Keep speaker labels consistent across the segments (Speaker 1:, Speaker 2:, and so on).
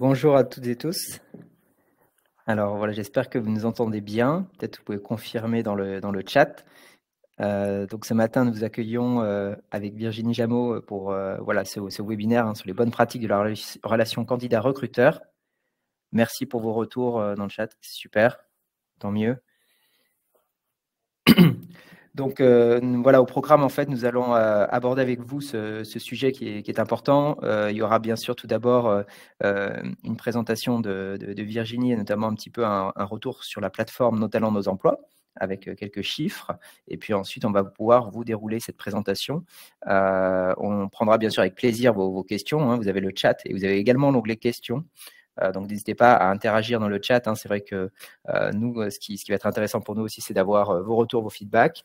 Speaker 1: Bonjour à toutes et tous. Alors voilà, j'espère que vous nous entendez bien. Peut-être vous pouvez confirmer dans le chat. Donc ce matin, nous vous accueillons avec Virginie Jameau pour voilà, ce webinaire sur les bonnes pratiques de la relation candidat-recruteur. Merci pour vos retours dans le chat, c'est super, tant mieux. Donc voilà, au programme, en fait, nous allons aborder avec vous ce sujet qui est important. Il y aura bien sûr tout d'abord une présentation de Virginie et notamment un petit peu un retour sur la plateforme Nos talents, nos emplois avec quelques chiffres. Et puis ensuite, on va pouvoir vous dérouler cette présentation. On prendra bien sûr avec plaisir vos questions. Vous avez le chat et vous avez également l'onglet questions. Donc n'hésitez pas à interagir dans le chat. C'est vrai que nous, ce qui va être intéressant pour nous aussi, c'est d'avoir vos retours, vos feedbacks.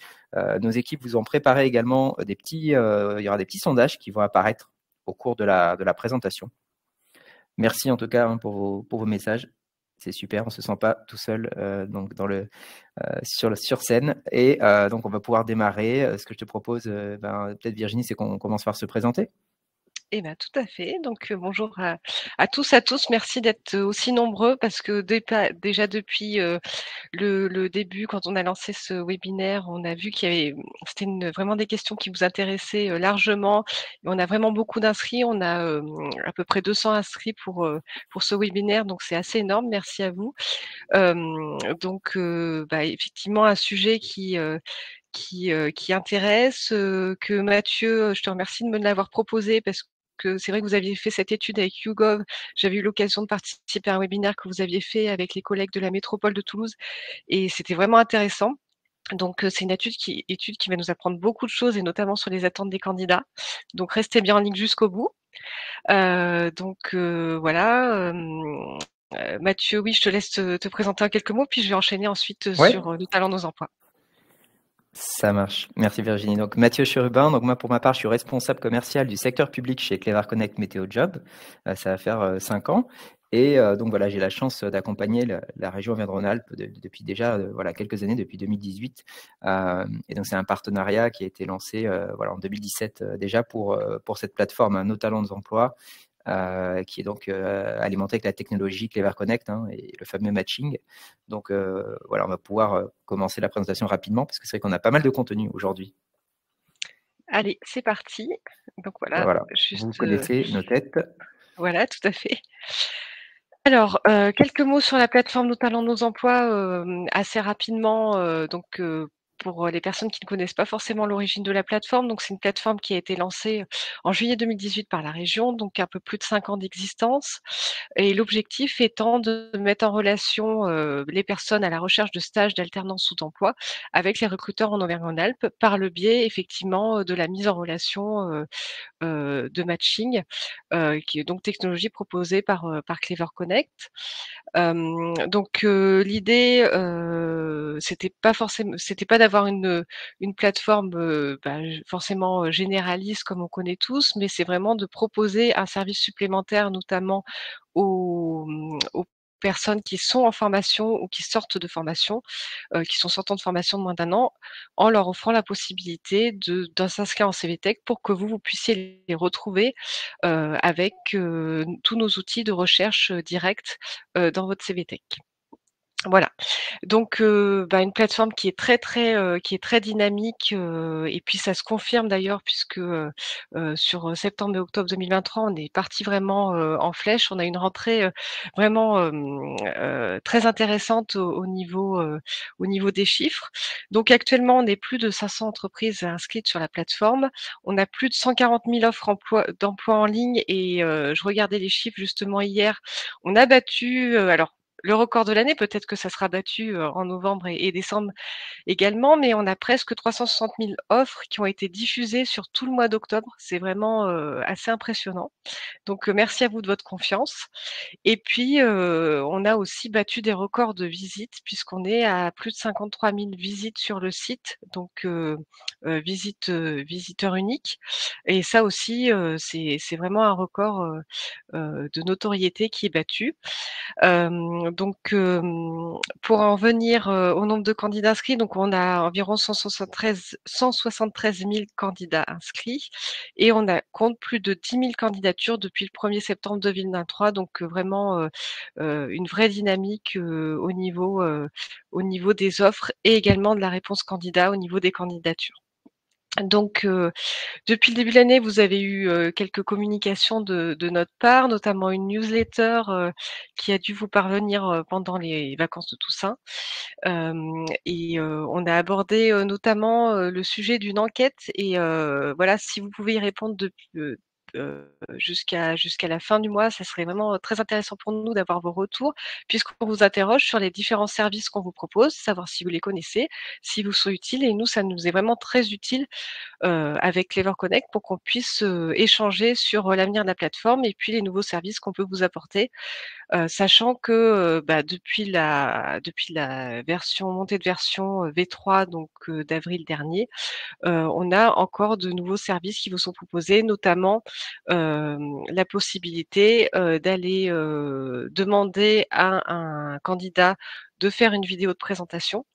Speaker 1: Nos équipes vous ont préparé également il y aura des petits sondages qui vont apparaître au cours de la présentation. Merci en tout cas pour vos messages. C'est super, on ne se sent pas tout seul donc sur scène. Et donc on va pouvoir démarrer. Ce que je te propose, peut-être Virginie, c'est qu'on commence par se présenter.
Speaker 2: Eh ben, tout à fait. Donc, bonjour à tous, à tous. Merci d'être aussi nombreux parce que déjà depuis le début, quand on a lancé ce webinaire, on a vu qu'il y avait c'était vraiment des questions qui vous intéressaient largement. Et on a vraiment beaucoup d'inscrits. On a à peu près 200 inscrits pour ce webinaire, donc c'est assez énorme. Merci à vous. Donc, effectivement, un sujet qui intéresse, que Mathieu, je te remercie de me l'avoir proposé parce que c'est vrai que vous aviez fait cette étude avec YouGov. J'avais eu l'occasion de participer à un webinaire que vous aviez fait avec les collègues de la métropole de Toulouse et c'était vraiment intéressant. Donc, c'est une étude qui va nous apprendre beaucoup de choses et notamment sur les attentes des candidats. Donc restez bien en ligne jusqu'au bout. Voilà, Mathieu, oui, je te laisse te présenter en quelques mots, puis je vais enchaîner ensuite
Speaker 1: Ouais.
Speaker 2: sur nos talents, nos emplois.
Speaker 1: Ça marche. Merci Virginie. Donc Mathieu Cherubin, donc moi pour ma part, je suis responsable commercial du secteur public chez Clever Connect Météo Job. Ça va faire 5 ans. Et donc voilà, j'ai la chance d'accompagner la région Auvergne-Rhône-Alpes depuis déjà voilà, quelques années, depuis 2018. Et donc c'est un partenariat qui a été lancé voilà, en 2017 déjà pour cette plateforme Nos talents d'emploi, qui est donc alimenté avec la technologie Clever Connect et le fameux matching. Donc voilà, on va pouvoir commencer la présentation rapidement parce que c'est vrai qu'on a pas mal de contenu aujourd'hui.
Speaker 2: Allez, c'est parti. Donc voilà,
Speaker 1: Voilà, vous
Speaker 2: juste,
Speaker 1: connaissez nos têtes.
Speaker 2: voilà, tout à fait. Alors, quelques mots sur la plateforme Nos talents, nos emplois, assez rapidement, pour les personnes qui ne connaissent pas forcément l'origine de la plateforme. Donc c'est une plateforme qui a été lancée en juillet 2018 par la région, donc un peu plus de 5 ans d'existence et l'objectif étant de mettre en relation, les personnes à la recherche de stages, d'alternance ou d'emploi avec les recruteurs en Auvergne-Rhône-Alpes par le biais effectivement, de la mise en relation, de matching, qui est donc technologie proposée par Clever Connect. L'idée, c'était pas d'avoir une plateforme, forcément, généraliste comme on connaît tous, mais c'est vraiment de proposer un service supplémentaire, notamment aux personnes qui sont en formation ou qui sortent de formation, qui sont sortants de formation de moins d'1 an, en leur offrant la possibilité de s'inscrire en CVTech pour que vous puissiez les retrouver, avec, tous nos outils de recherche, directe, dans votre CVTech. Voilà. Donc, une plateforme qui est très dynamique, et puis ça se confirme d'ailleurs puisque, sur, septembre et octobre 2023, on est parti vraiment, en flèche. On a une rentrée, vraiment, très intéressante au niveau des chiffres. Donc actuellement, on est plus de 500 entreprises inscrites sur la plateforme. On a plus de 140 000 offres d'emploi en ligne et je regardais les chiffres justement hier. On a battu, alors le record de l'année, peut-être que ça sera battu, en novembre et décembre également, mais on a presque 360 000 offres qui ont été diffusées sur tout le mois d'octobre. C'est vraiment, assez impressionnant. Donc, merci à vous de votre confiance et puis, on a aussi battu des records de visites puisqu'on est à plus de 53 000 visites sur le site, donc visiteurs uniques et ça aussi, c'est vraiment un record, de notoriété qui est battu. Donc, pour en venir, au nombre de candidats inscrits, donc on a environ 173 000 candidats inscrits et on compte plus de 10 000 candidatures depuis le 1er septembre 2023. Donc, vraiment, une vraie dynamique, au niveau des offres et également de la réponse candidat au niveau des candidatures. Donc, depuis le début de l'année, vous avez eu, quelques communications de notre part, notamment une newsletter, qui a dû vous parvenir, pendant les vacances de Toussaint. On a abordé, notamment, le sujet d'une enquête et voilà, si vous pouvez y répondre jusqu'à la fin du mois, ça serait vraiment, très intéressant pour nous d'avoir vos retours, puisqu'on vous interroge sur les différents services qu'on vous propose, savoir si vous les connaissez, s'ils vous sont utiles et nous, ça nous est vraiment très utile avec Clever Connect pour qu'on puisse, échanger sur, l'avenir de la plateforme et puis les nouveaux services qu'on peut vous apporter. Sachant que, depuis la montée de version, V3 donc d'avril dernier, on a encore de nouveaux services qui vous sont proposés, notamment, la possibilité, d'aller, demander à un candidat de faire une vidéo de présentation.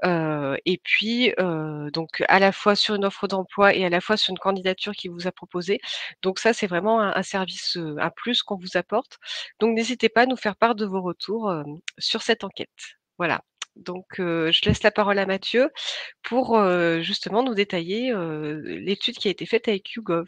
Speaker 2: Et puis, donc à la fois sur une offre d'emploi et à la fois sur une candidature qui vous a proposée. Donc ça, c'est vraiment un service, un plus qu'on vous apporte. Donc n'hésitez pas à nous faire part de vos retours, sur cette enquête. Voilà. Donc, je laisse la parole à Mathieu pour, justement nous détailler, l'étude qui a été faite avec YouGov.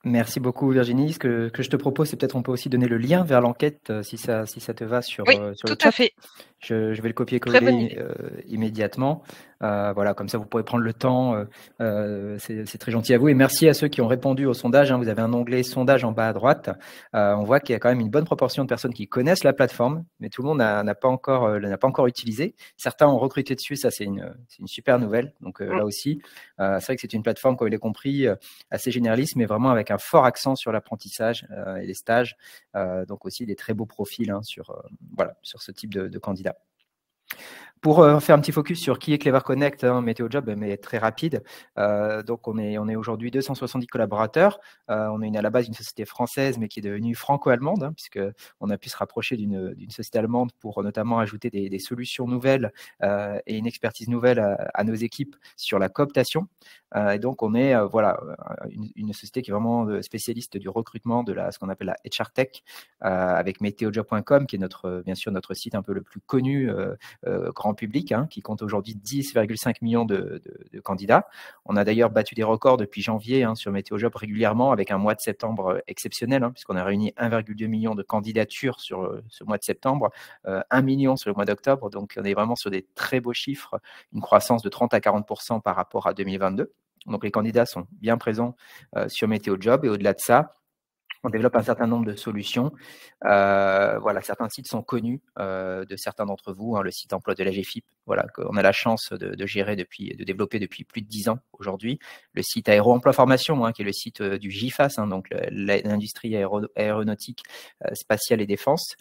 Speaker 1: Merci beaucoup Virginie. Ce que je te propose, c'est peut-être on peut aussi donner le lien vers l'enquête si ça te va sur
Speaker 2: Oui,
Speaker 1: le
Speaker 2: tout à
Speaker 1: chat.
Speaker 2: fait.
Speaker 1: Je vais le
Speaker 2: Très bonne idée.
Speaker 1: copier-coller immédiatement. Voilà, comme ça vous pourrez prendre le temps. C'est très gentil à vous et merci à ceux qui ont répondu au sondage. Vous avez un onglet sondage en bas à droite. On voit qu'il y a quand même une bonne proportion de personnes qui connaissent la plateforme, mais tout le monde n'a pas encore utilisé. Certains ont recruté dessus, ça c'est une super nouvelle. Donc là aussi, c'est vrai que c'est une plateforme, comme il est compris, assez généraliste, mais vraiment avec un fort accent sur l'apprentissage et les stages. Donc aussi des très beaux profils sur ce type de candidats. Pour faire un petit focus sur qui est Clever Connect, Météo Job, mais très rapide. Donc, on est aujourd'hui 270 collaborateurs. On est à la base une société française, mais qui est devenue franco-allemande, puisqu'on a pu se rapprocher d'une société allemande pour notamment ajouter des solutions nouvelles et une expertise nouvelle à nos équipes sur la cooptation. Et donc, on est une société qui est vraiment spécialiste du recrutement de ce qu'on appelle la HR Tech, avec météojob.com, qui est bien sûr notre site un peu le plus connu grand public, qui compte aujourd'hui 10,5 millions de candidats. On a d'ailleurs battu des records depuis janvier sur Météojob régulièrement, avec un mois de septembre exceptionnel, puisqu'on a réuni 1,2 million de candidatures sur ce mois de septembre, 1 million sur le mois d'octobre. Donc, on est vraiment sur des très beaux chiffres, une croissance de 30 à 40% par rapport à 2022. Donc, les candidats sont bien présents sur Météojob et au-delà de ça, on développe un certain nombre de solutions. Certains sites sont connus de certains d'entre vous. Le site emploi de l'AGFIP, qu'on a la chance de gérer de développer depuis plus de 10 ans aujourd'hui. Le site Aéro-Emploi Formation, qui est le site du GIFAS, donc l'industrie aéronautique, spatiale et défense.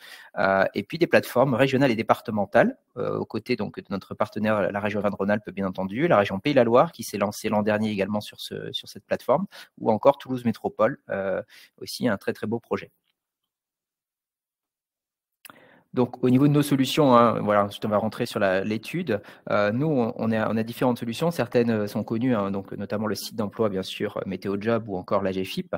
Speaker 1: Et puis des plateformes régionales et départementales, aux côtés donc, de notre partenaire, la région Auvergne-Rhône-Alpes, bien entendu, la région Pays de la Loire, qui s'est lancée l'an dernier également sur cette plateforme, ou encore Toulouse Métropole, aussi un très très beau projet. Donc, au niveau de nos solutions, on va rentrer sur l'étude. Nous, on a différentes solutions. Certaines sont connues, donc notamment le site d'emploi, bien sûr, Météo Job ou encore l'AGFIP.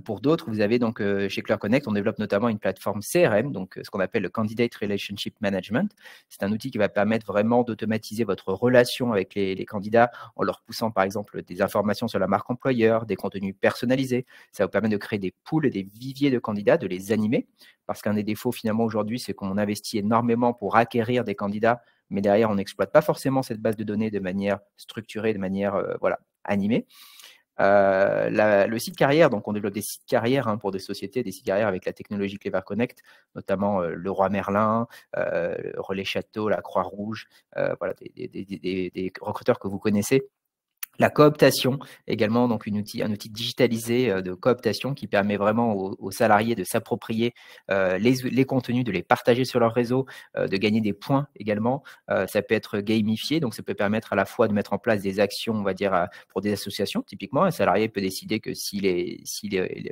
Speaker 1: Pour d'autres, vous avez donc chez Clever Connect, on développe notamment une plateforme CRM, donc ce qu'on appelle le Candidate Relationship Management. C'est un outil qui va permettre vraiment d'automatiser votre relation avec les candidats en leur poussant, par exemple, des informations sur la marque employeur, des contenus personnalisés. Ça vous permet de créer des pools et des viviers de candidats, de les animer. Parce qu'un des défauts finalement aujourd'hui, c'est qu'on investit énormément pour acquérir des candidats, mais derrière, on n'exploite pas forcément cette base de données de manière structurée, de manière animée. Le site carrière, donc on développe des sites carrières pour des sociétés, des sites carrières avec la technologie Clever Connect, notamment Leroy Merlin, Relais Château, la Croix-Rouge, des recruteurs que vous connaissez. La cooptation également, donc un outil digitalisé de cooptation qui permet vraiment aux salariés de s'approprier les contenus, de les partager sur leur réseau, de gagner des points également. Ça peut être gamifié, donc ça peut permettre à la fois de mettre en place des actions, on va dire, pour des associations. Typiquement, un salarié peut décider que s'il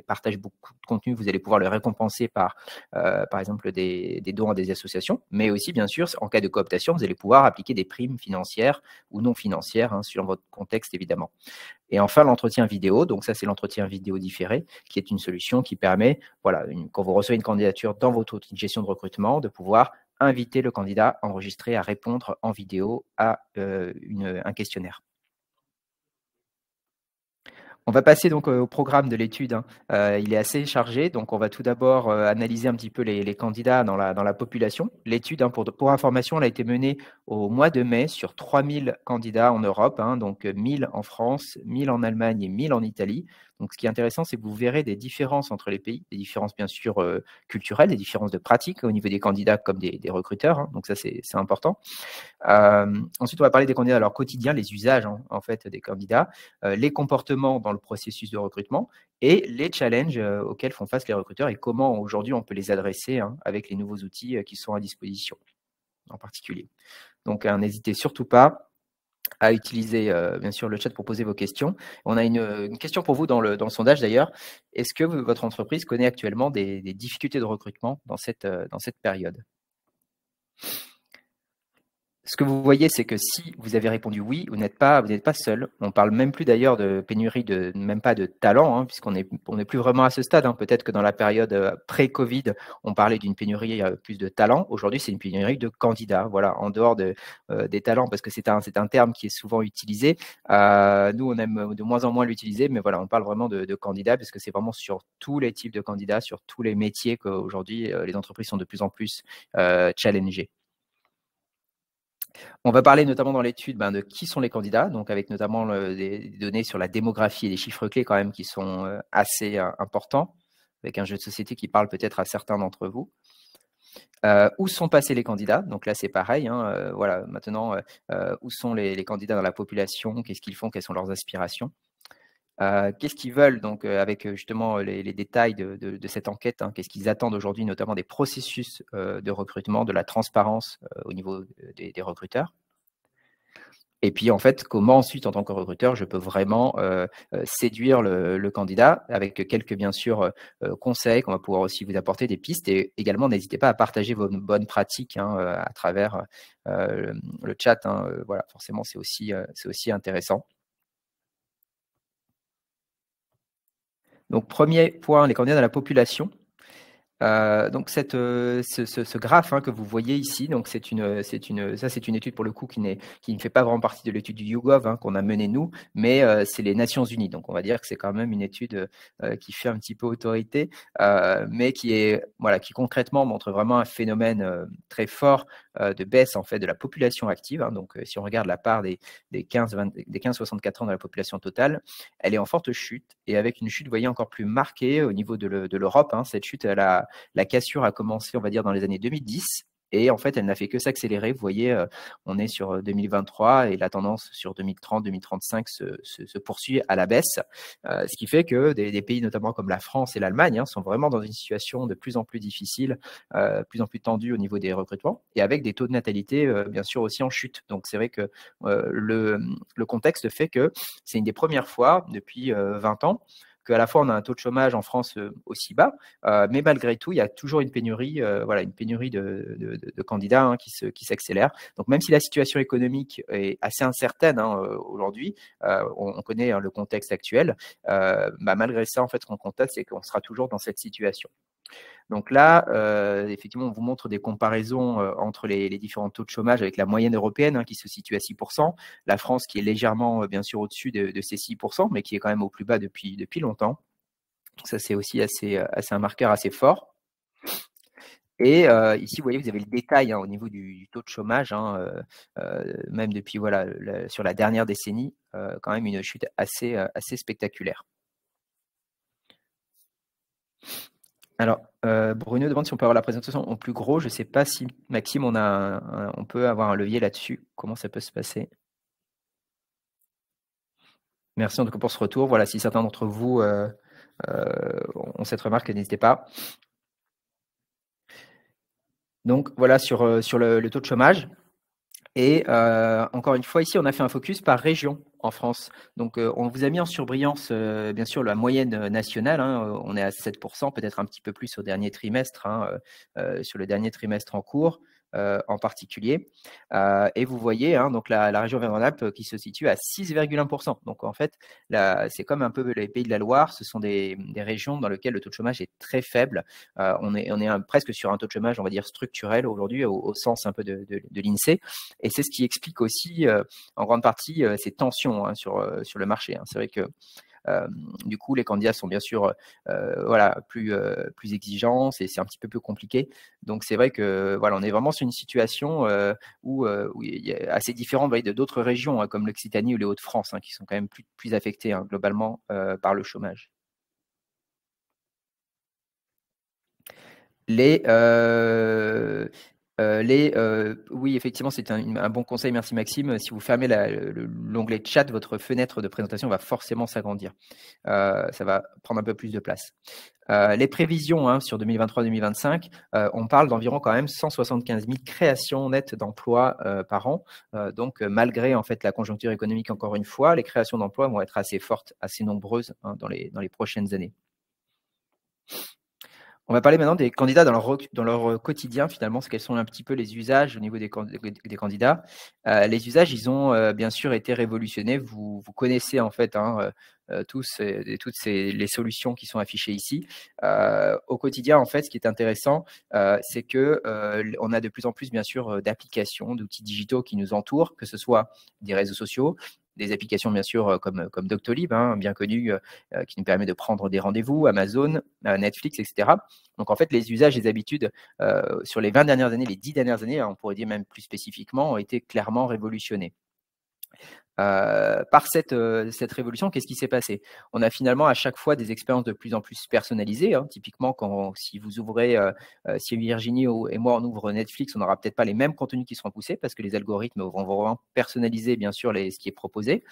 Speaker 1: partage beaucoup de contenu, vous allez pouvoir le récompenser par exemple des dons à des associations. Mais aussi, bien sûr, en cas de cooptation, vous allez pouvoir appliquer des primes financières ou non financières, hein, selon votre contexte évidemment. Et enfin, l'entretien vidéo, donc ça c'est l'entretien vidéo différé, qui est une solution qui permet, voilà, quand vous recevez une candidature dans votre outil de gestion de recrutement, de pouvoir inviter le candidat enregistré à répondre en vidéo à un questionnaire. On va passer donc au programme de l'étude, hein. Il est assez chargé, donc on va tout d'abord analyser un petit peu les candidats dans la population. L'étude, hein, pour information, elle a été menée au mois de mai sur 3000 candidats en Europe, hein, donc 1000 en France, 1000 en Allemagne et 1000 en Italie. Donc ce qui est intéressant, c'est que vous verrez des différences entre les pays, des différences bien sûr culturelles, des différences de pratique au niveau des candidats comme des recruteurs, hein, donc ça c'est important. Ensuite, on va parler des candidats à leur quotidien, les usages en fait des candidats, les comportements dans le processus de recrutement et les challenges auxquels font face les recruteurs et comment aujourd'hui on peut les adresser, hein, avec les nouveaux outils qui sont à disposition en particulier. Donc, n'hésitez surtout pas à utiliser bien sûr le chat pour poser vos questions. On a une question pour vous dans le sondage d'ailleurs. Est-ce que votre entreprise connaît actuellement des difficultés de recrutement dans cette période? Ce que vous voyez, c'est que si vous avez répondu oui, vous n'êtes pas seul. On parle même plus d'ailleurs de pénurie même pas de talent, hein, puisqu'on n'est plus vraiment à ce stade, hein. Peut-être que dans la période pré-Covid, on parlait d'une pénurie plus de talent. Aujourd'hui, c'est une pénurie de candidats. Voilà, en dehors des talents, parce que c'est un terme qui est souvent utilisé. Nous, on aime de moins en moins l'utiliser, mais voilà, on parle vraiment de candidats, parce que c'est vraiment sur tous les types de candidats, sur tous les métiers qu'aujourd'hui, les entreprises sont de plus en plus challengées. On va parler notamment dans l'étude de qui sont les candidats, donc avec notamment des données sur la démographie et des chiffres clés quand même qui sont assez importants, avec un jeu de société qui parle peut-être à certains d'entre vous. Où sont passés les candidats? Donc là, c'est pareil, hein, voilà, maintenant, où sont les candidats dans la population? Qu'est-ce qu'ils font? Quelles sont leurs aspirations? Qu'est-ce qu'ils veulent donc avec justement les détails de cette enquête, hein, qu'est-ce qu'ils attendent aujourd'hui, notamment des processus de recrutement, de la transparence au niveau des recruteurs? Et puis, en fait, comment ensuite, en tant que recruteur, je peux vraiment séduire le candidat avec quelques, bien sûr, conseils qu'on va pouvoir aussi vous apporter, des pistes. Et également, n'hésitez pas à partager vos bonnes pratiques, hein, à travers le chat, hein, voilà, forcément, c'est aussi intéressant. Donc, premier point, les candidats dans la population. Donc ce graphe, hein, que vous voyez ici, donc c'est une étude pour le coup qui ne fait pas vraiment partie de l'étude du YouGov, hein, qu'on a menée nous, mais c'est les Nations Unies. Donc on va dire que c'est quand même une étude qui fait un petit peu autorité, mais qui concrètement montre vraiment un phénomène très fort de baisse en fait de la population active, hein. Donc si on regarde la part des 15-64 ans dans la population totale, elle est en forte chute et avec une chute, vous voyez, encore plus marquée au niveau de l'Europe, hein. Cette chute, la cassure a commencé, on va dire, dans les années 2010. Et en fait, elle n'a fait que s'accélérer. Vous voyez, on est sur 2023 et la tendance sur 2030-2035 se poursuit à la baisse. Ce qui fait que des pays, notamment comme la France et l'Allemagne, hein, sont vraiment dans une situation de plus en plus difficile, plus en plus tendue au niveau des recrutements et avec des taux de natalité, bien sûr, aussi en chute. Donc, c'est vrai que le contexte fait que c'est une des premières fois depuis 20 ans qu'à la fois on a un taux de chômage en France aussi bas, mais malgré tout, il y a toujours une pénurie, une pénurie de candidats, hein, qui s'accélère. Donc même si la situation économique est assez incertaine, hein, aujourd'hui, on connaît, hein, le contexte actuel, malgré ça, en fait, ce qu'on constate, c'est qu'on sera toujours dans cette situation. Donc là, effectivement, on vous montre des comparaisons entre les différents taux de chômage avec la moyenne européenne, hein, qui se situe à 6%. La France qui est légèrement, bien sûr, au-dessus de ces 6%, mais qui est quand même au plus bas depuis longtemps. Donc ça, c'est aussi un marqueur assez fort. Et ici, vous voyez, vous avez le détail, hein, au niveau du taux de chômage, hein, même depuis sur la dernière décennie, quand même une chute assez spectaculaire. Alors, Bruno demande si on peut avoir la présentation en plus gros. Je ne sais pas si, Maxime, on peut avoir un levier là-dessus. Comment ça peut se passer? Merci en tout cas pour ce retour. Voilà, si certains d'entre vous ont cette remarque, n'hésitez pas. Donc voilà sur le taux de chômage. Et encore une fois, ici, on a fait un focus par région en France. Donc, on vous a mis en surbrillance, bien sûr, la moyenne nationale. Hein, on est à 7%, peut-être un petit peu plus au dernier trimestre, hein, sur le dernier trimestre en cours. En particulier. Et vous voyez, hein, donc la région Auvergne-Rhône-Alpes qui se situe à 6,1%. Donc en fait, c'est comme un peu les Pays de la Loire, ce sont des régions dans lesquelles le taux de chômage est très faible. On est presque sur un taux de chômage, on va dire, structurel aujourd'hui, au sens un peu de l'INSEE. Et c'est ce qui explique aussi, en grande partie, ces tensions, hein, sur le marché. Hein. C'est vrai que du coup, les candidats sont bien sûr voilà, plus exigeants, c'est un petit peu plus compliqué. Donc, c'est vrai que voilà, on est vraiment sur une situation où il est assez différente de d'autres régions, hein, comme l'Occitanie ou les Hauts-de-France, hein, qui sont quand même plus affectées, hein, globalement par le chômage. Oui, effectivement, c'est un bon conseil. Merci Maxime. Si vous fermez l'onglet chat, votre fenêtre de présentation va forcément s'agrandir. Ça va prendre un peu plus de place. Les prévisions, hein, sur 2023-2025, on parle d'environ quand même 175 000 créations nettes d'emplois par an. Donc, malgré en fait la conjoncture économique, encore une fois, les créations d'emplois vont être assez fortes, assez nombreuses, hein, dans les prochaines années. On va parler maintenant des candidats dans leur quotidien, finalement, quels sont un petit peu les usages au niveau des candidats. Les usages, ils ont bien sûr été révolutionnés. Vous connaissez en fait, hein, tous toutes les solutions qui sont affichées ici. Au quotidien, en fait, ce qui est intéressant, c'est que on a de plus en plus, bien sûr, d'applications, d'outils digitaux qui nous entourent, que ce soit des réseaux sociaux, des applications bien sûr comme Doctolib, hein, bien connu, qui nous permet de prendre des rendez-vous, Amazon, Netflix, etc. Donc en fait, les usages et les habitudes sur les 20 dernières années, les 10 dernières années, on pourrait dire même plus spécifiquement, ont été clairement révolutionnés. Par cette révolution, qu'est-ce qui s'est passé? On a finalement à chaque fois des expériences de plus en plus personnalisées, hein. Typiquement, si vous ouvrez, si Virginie et moi on ouvre Netflix, on n'aura peut-être pas les mêmes contenus qui seront poussés parce que les algorithmes vont vraiment personnaliser bien sûr ce qui est proposé.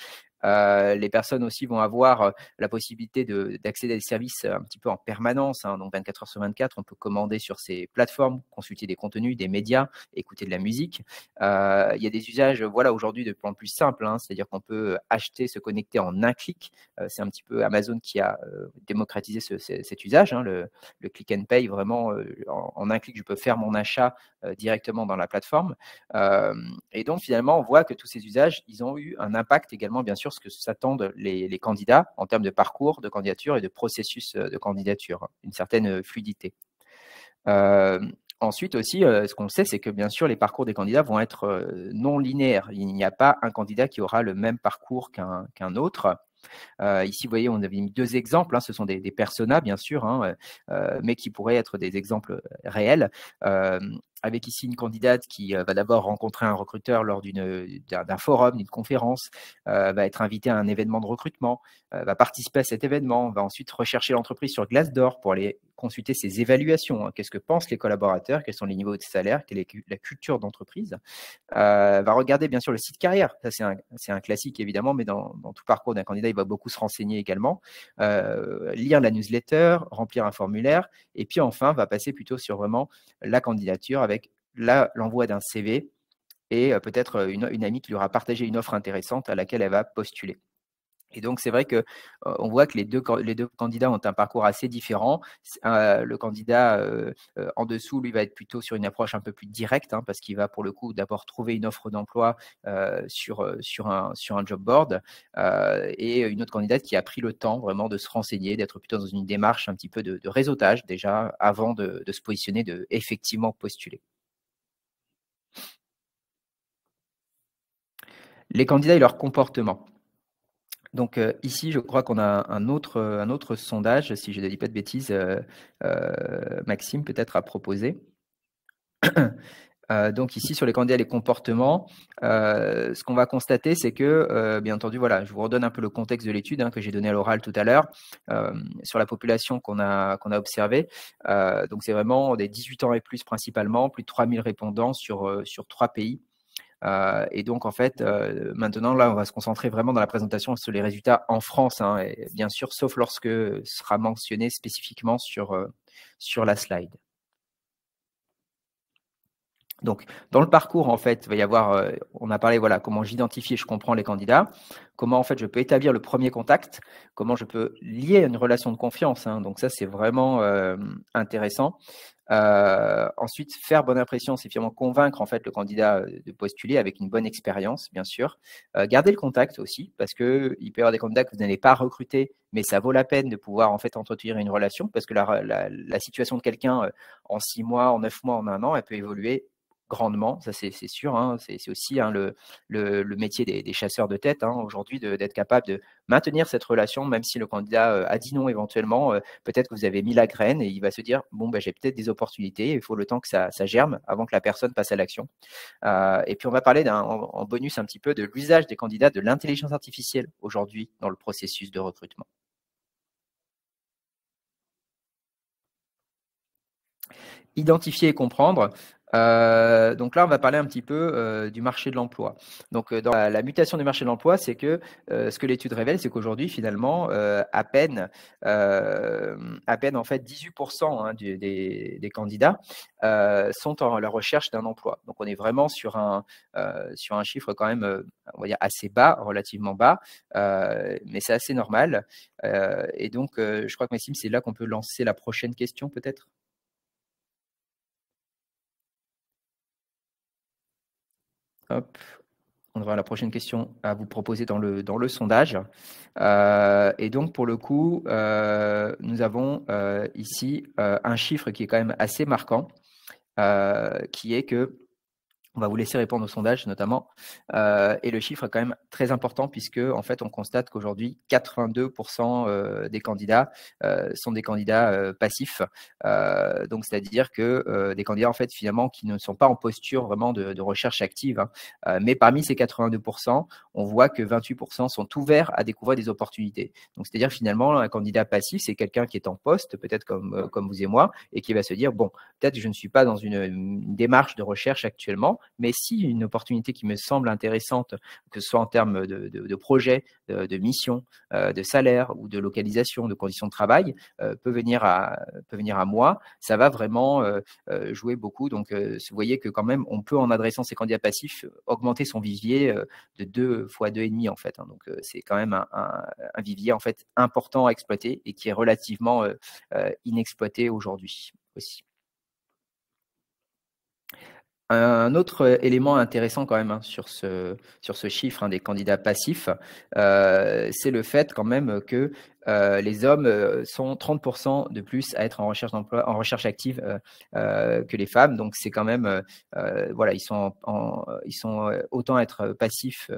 Speaker 1: Les personnes aussi vont avoir la possibilité d'accéder à des services un petit peu en permanence, hein, donc 24 heures sur 24. On peut commander sur ces plateformes, consulter des contenus, des médias, écouter de la musique. Il y a des usages, voilà, aujourd'hui de plus en plus simples, hein, c'est-à-dire qu'on peut acheter, se connecter en un clic. C'est un petit peu Amazon qui a démocratisé cet usage, hein, le click and pay, vraiment en un clic, je peux faire mon achat directement dans la plateforme. Et donc finalement, on voit que tous ces usages, ils ont eu un impact également, bien sûr, ce que s'attendent les candidats en termes de parcours de candidature et de processus de candidature, une certaine fluidité. Ensuite aussi, ce qu'on sait, c'est que bien sûr, les parcours des candidats vont être non linéaires. Il n'y a pas un candidat qui aura le même parcours qu'un autre. Ici, vous voyez, on avait mis 2 exemples, hein, ce sont des personas, bien sûr, hein, mais qui pourraient être des exemples réels. Avec ici une candidate qui va d'abord rencontrer un recruteur lors d'un forum, d'une conférence, va être invitée à un événement de recrutement, va participer à cet événement, va ensuite rechercher l'entreprise sur Glassdoor pour aller consulter ses évaluations, hein. Qu'est-ce que pensent les collaborateurs? Quels sont les niveaux de salaire? Quelle est la culture d'entreprise? Va regarder bien sûr le site carrière. Ça, c'est un classique évidemment, mais dans tout parcours d'un candidat, il va beaucoup se renseigner également. Lire la newsletter, remplir un formulaire, et puis enfin, va passer plutôt sur vraiment la candidature avec l'envoi d'un CV et peut-être une amie qui lui aura partagé une offre intéressante à laquelle elle va postuler. Et donc, c'est vrai que on voit que les deux candidats ont un parcours assez différent. Le candidat en dessous, lui, va être plutôt sur une approche un peu plus directe, hein, parce qu'il va pour le coup d'abord trouver une offre d'emploi sur un job board, et une autre candidate qui a pris le temps vraiment de se renseigner, d'être plutôt dans une démarche un petit peu de réseautage déjà avant de se positionner, de effectivement postuler. Les candidats et leur comportement. Donc ici, je crois qu'on a un autre sondage, si je ne dis pas de bêtises, Maxime, peut-être à proposer. Donc ici, sur les candidats et les comportements, ce qu'on va constater, c'est que, bien entendu, voilà, je vous redonne un peu le contexte de l'étude, hein, que j'ai donné à l'oral tout à l'heure, sur la population qu'on a observée. Donc c'est vraiment des 18 ans et plus principalement, plus de 3000 répondants sur 3 pays. Et donc, en fait, maintenant, là, on va se concentrer vraiment dans la présentation sur les résultats en France, hein, et bien sûr, sauf lorsque ce sera mentionné spécifiquement sur la slide. Donc, dans le parcours, en fait, il va y avoir, on a parlé, voilà, comment j'identifie et je comprends les candidats, comment, en fait, je peux établir le premier contact, comment je peux lier une relation de confiance, hein, donc ça, c'est vraiment intéressant. Ensuite, faire bonne impression, c'est finalement convaincre en fait le candidat de postuler avec une bonne expérience, bien sûr. Garder le contact aussi, parce que il peut y avoir des candidats que vous n'allez pas recruter, mais ça vaut la peine de pouvoir en fait entretenir une relation, parce que la situation de quelqu'un en 6 mois, en 9 mois, en 1 an, elle peut évoluer grandement, ça c'est sûr, hein. C'est aussi hein, le métier des chasseurs de tête hein, aujourd'hui, d'être capable de maintenir cette relation, même si le candidat a dit non éventuellement. Peut-être que vous avez mis la graine et il va se dire bon, ben, j'ai peut-être des opportunités, il faut le temps que ça germe avant que la personne passe à l'action. Et puis on va parler en bonus un petit peu de l'usage des candidats de l'intelligence artificielle aujourd'hui dans le processus de recrutement. Identifier et comprendre. Donc là, on va parler un petit peu du marché de l'emploi. Donc, dans la mutation du marché de l'emploi, c'est que ce que l'étude révèle, c'est qu'aujourd'hui, finalement, à peine en fait 18% hein, des candidats sont en la recherche d'un emploi. Donc, on est vraiment sur un chiffre quand même, on va dire assez bas, relativement bas, mais c'est assez normal. Et donc, je crois que Maxime, c'est là qu'on peut lancer la prochaine question, peut-être. Hop, on aura la prochaine question à vous proposer dans le sondage. Et donc, pour le coup, nous avons ici un chiffre qui est quand même assez marquant, qui est que on va vous laisser répondre au sondage notamment. Et le chiffre est quand même très important puisque en fait, on constate qu'aujourd'hui, 82% des candidats sont des candidats passifs. Donc, c'est-à-dire que des candidats en fait finalement qui ne sont pas en posture vraiment de recherche active. Hein. Mais parmi ces 82%, on voit que 28% sont ouverts à découvrir des opportunités. Donc, c'est-à-dire finalement, un candidat passif, c'est quelqu'un qui est en poste, peut-être comme vous et moi, et qui va se dire bon, peut-être que je ne suis pas dans une démarche de recherche actuellement, mais si une opportunité qui me semble intéressante, que ce soit en termes de projet, de mission, de salaire ou de localisation, de conditions de travail, peut venir à moi, ça va vraiment jouer beaucoup. Donc, vous voyez que quand même, on peut, en adressant ces candidats passifs, augmenter son vivier de 2 fois 2,5 en fait. Hein. Donc, c'est quand même un vivier en fait important à exploiter et qui est relativement inexploité aujourd'hui aussi. Un autre élément intéressant quand même hein, sur ce chiffre hein, des candidats passifs, c'est le fait quand même que les hommes sont 30% de plus à être en recherche d'emploi, en recherche active que les femmes. Donc c'est quand même, voilà, ils sont autant être passifs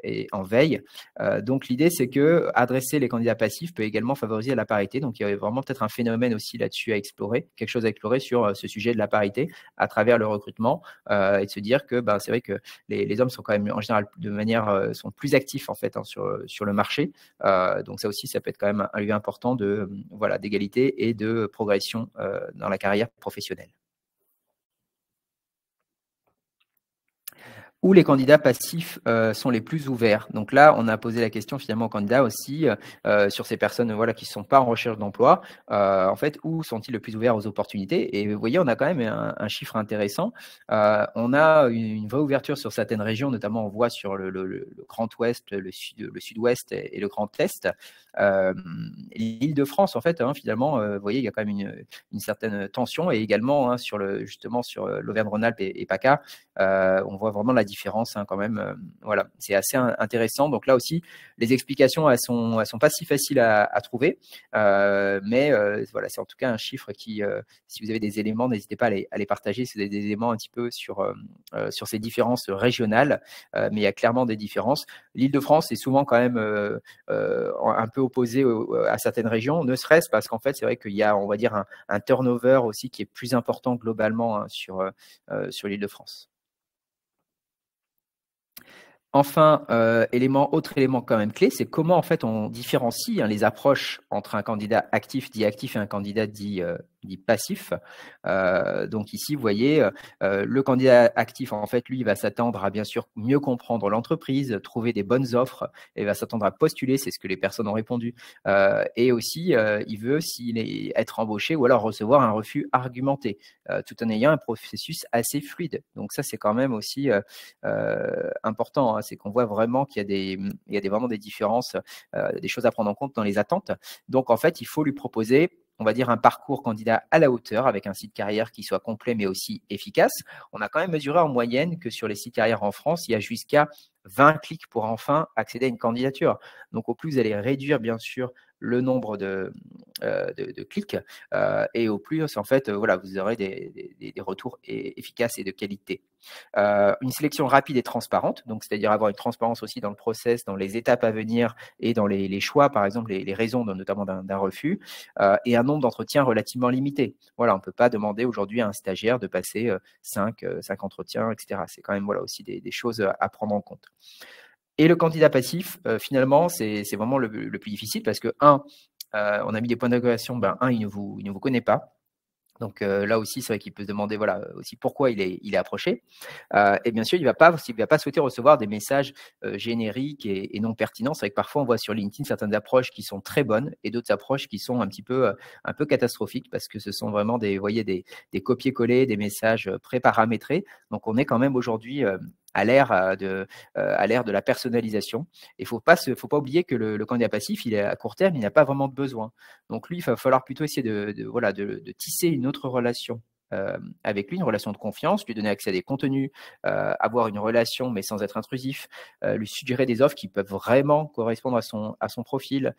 Speaker 1: et en veille. Donc l'idée, c'est que adresser les candidats passifs peut également favoriser la parité. Donc il y a vraiment peut-être un phénomène aussi là-dessus à explorer, quelque chose à explorer sur ce sujet de la parité à travers le recrutement et de se dire que c'est vrai que les hommes sont quand même en général de manière sont plus actifs en fait hein, sur le marché. Donc ça aussi, ça peut être quand même un lieu important de voilà d'égalité et de progression dans la carrière professionnelle. Où les candidats passifs sont les plus ouverts. Donc là, on a posé la question finalement aux candidats aussi sur ces personnes voilà, qui ne sont pas en recherche d'emploi. En fait, où sont-ils le plus ouverts aux opportunités? Et vous voyez, on a quand même un chiffre intéressant. On a une vraie ouverture sur certaines régions, notamment on voit sur le Grand Ouest, le Sud-Ouest et le Grand Est. L'Île-de-France, en fait, hein, finalement, vous voyez, il y a quand même une certaine tension et également hein, justement sur l'Auvergne-Rhône-Alpes et PACA, on voit vraiment la différence hein, quand même. Voilà, c'est assez intéressant. Donc là aussi, les explications, elles sont pas si faciles à trouver, mais voilà, c'est en tout cas un chiffre qui, si vous avez des éléments, n'hésitez pas à les partager. Si vous avez des éléments un petit peu sur ces différences régionales, mais il y a clairement des différences. L'Île-de-France est souvent quand même un peu opposée à certaines régions, ne serait-ce parce qu'en fait, c'est vrai qu'il y a, on va dire, un turnover aussi qui est plus important globalement hein, sur l'Île-de-France. Enfin, autre élément quand même clé, c'est comment en fait on différencie hein, les approches entre un candidat actif dit actif et un candidat dit dit passif. Donc ici, vous voyez, le candidat actif, en fait, lui, il va s'attendre à bien sûr mieux comprendre l'entreprise, trouver des bonnes offres, et va s'attendre à postuler, c'est ce que les personnes ont répondu. Et aussi, il veut être embauché ou alors recevoir un refus argumenté, tout en ayant un processus assez fluide. Donc ça, c'est quand même aussi important, hein, c'est qu'on voit vraiment qu'il y a vraiment des différences, des choses à prendre en compte dans les attentes. Donc en fait, il faut lui proposer, on va dire, un parcours candidat à la hauteur avec un site carrière qui soit complet mais aussi efficace. On a quand même mesuré en moyenne que sur les sites carrières en France, il y a jusqu'à 20 clics pour enfin accéder à une candidature. Donc au plus vous allez réduire bien sûr le nombre de clics et au plus en fait voilà, vous aurez des retours efficaces et de qualité. Une sélection rapide et transparente, donc c'est-à-dire avoir une transparence aussi dans le process, dans les étapes à venir et dans les choix, par exemple les raisons notamment d'un refus, et un nombre d'entretiens relativement limité. Voilà, on ne peut pas demander aujourd'hui à un stagiaire de passer 5 entretiens, etc. C'est quand même voilà, aussi des choses à prendre en compte. Et le candidat passif, finalement, c'est vraiment le plus difficile parce que, on a mis des points d'interrogation, il ne vous connaît pas. Donc là aussi, c'est vrai qu'il peut se demander voilà, aussi pourquoi il est approché. Et bien sûr, il va pas souhaiter recevoir des messages génériques et non pertinents. C'est vrai que parfois, on voit sur LinkedIn certaines approches qui sont très bonnes et d'autres approches qui sont un peu catastrophiques parce que ce sont vraiment des copier-coller, des messages pré-paramétrés. Donc on est quand même aujourd'hui à l'ère de la personnalisation. Et faut pas oublier que le candidat passif, il est à court terme, il n'a pas vraiment de besoin. Donc lui, il va falloir plutôt essayer de tisser une autre relation avec lui, une relation de confiance, lui donner accès à des contenus, avoir une relation mais sans être intrusif, lui suggérer des offres qui peuvent vraiment correspondre à son profil,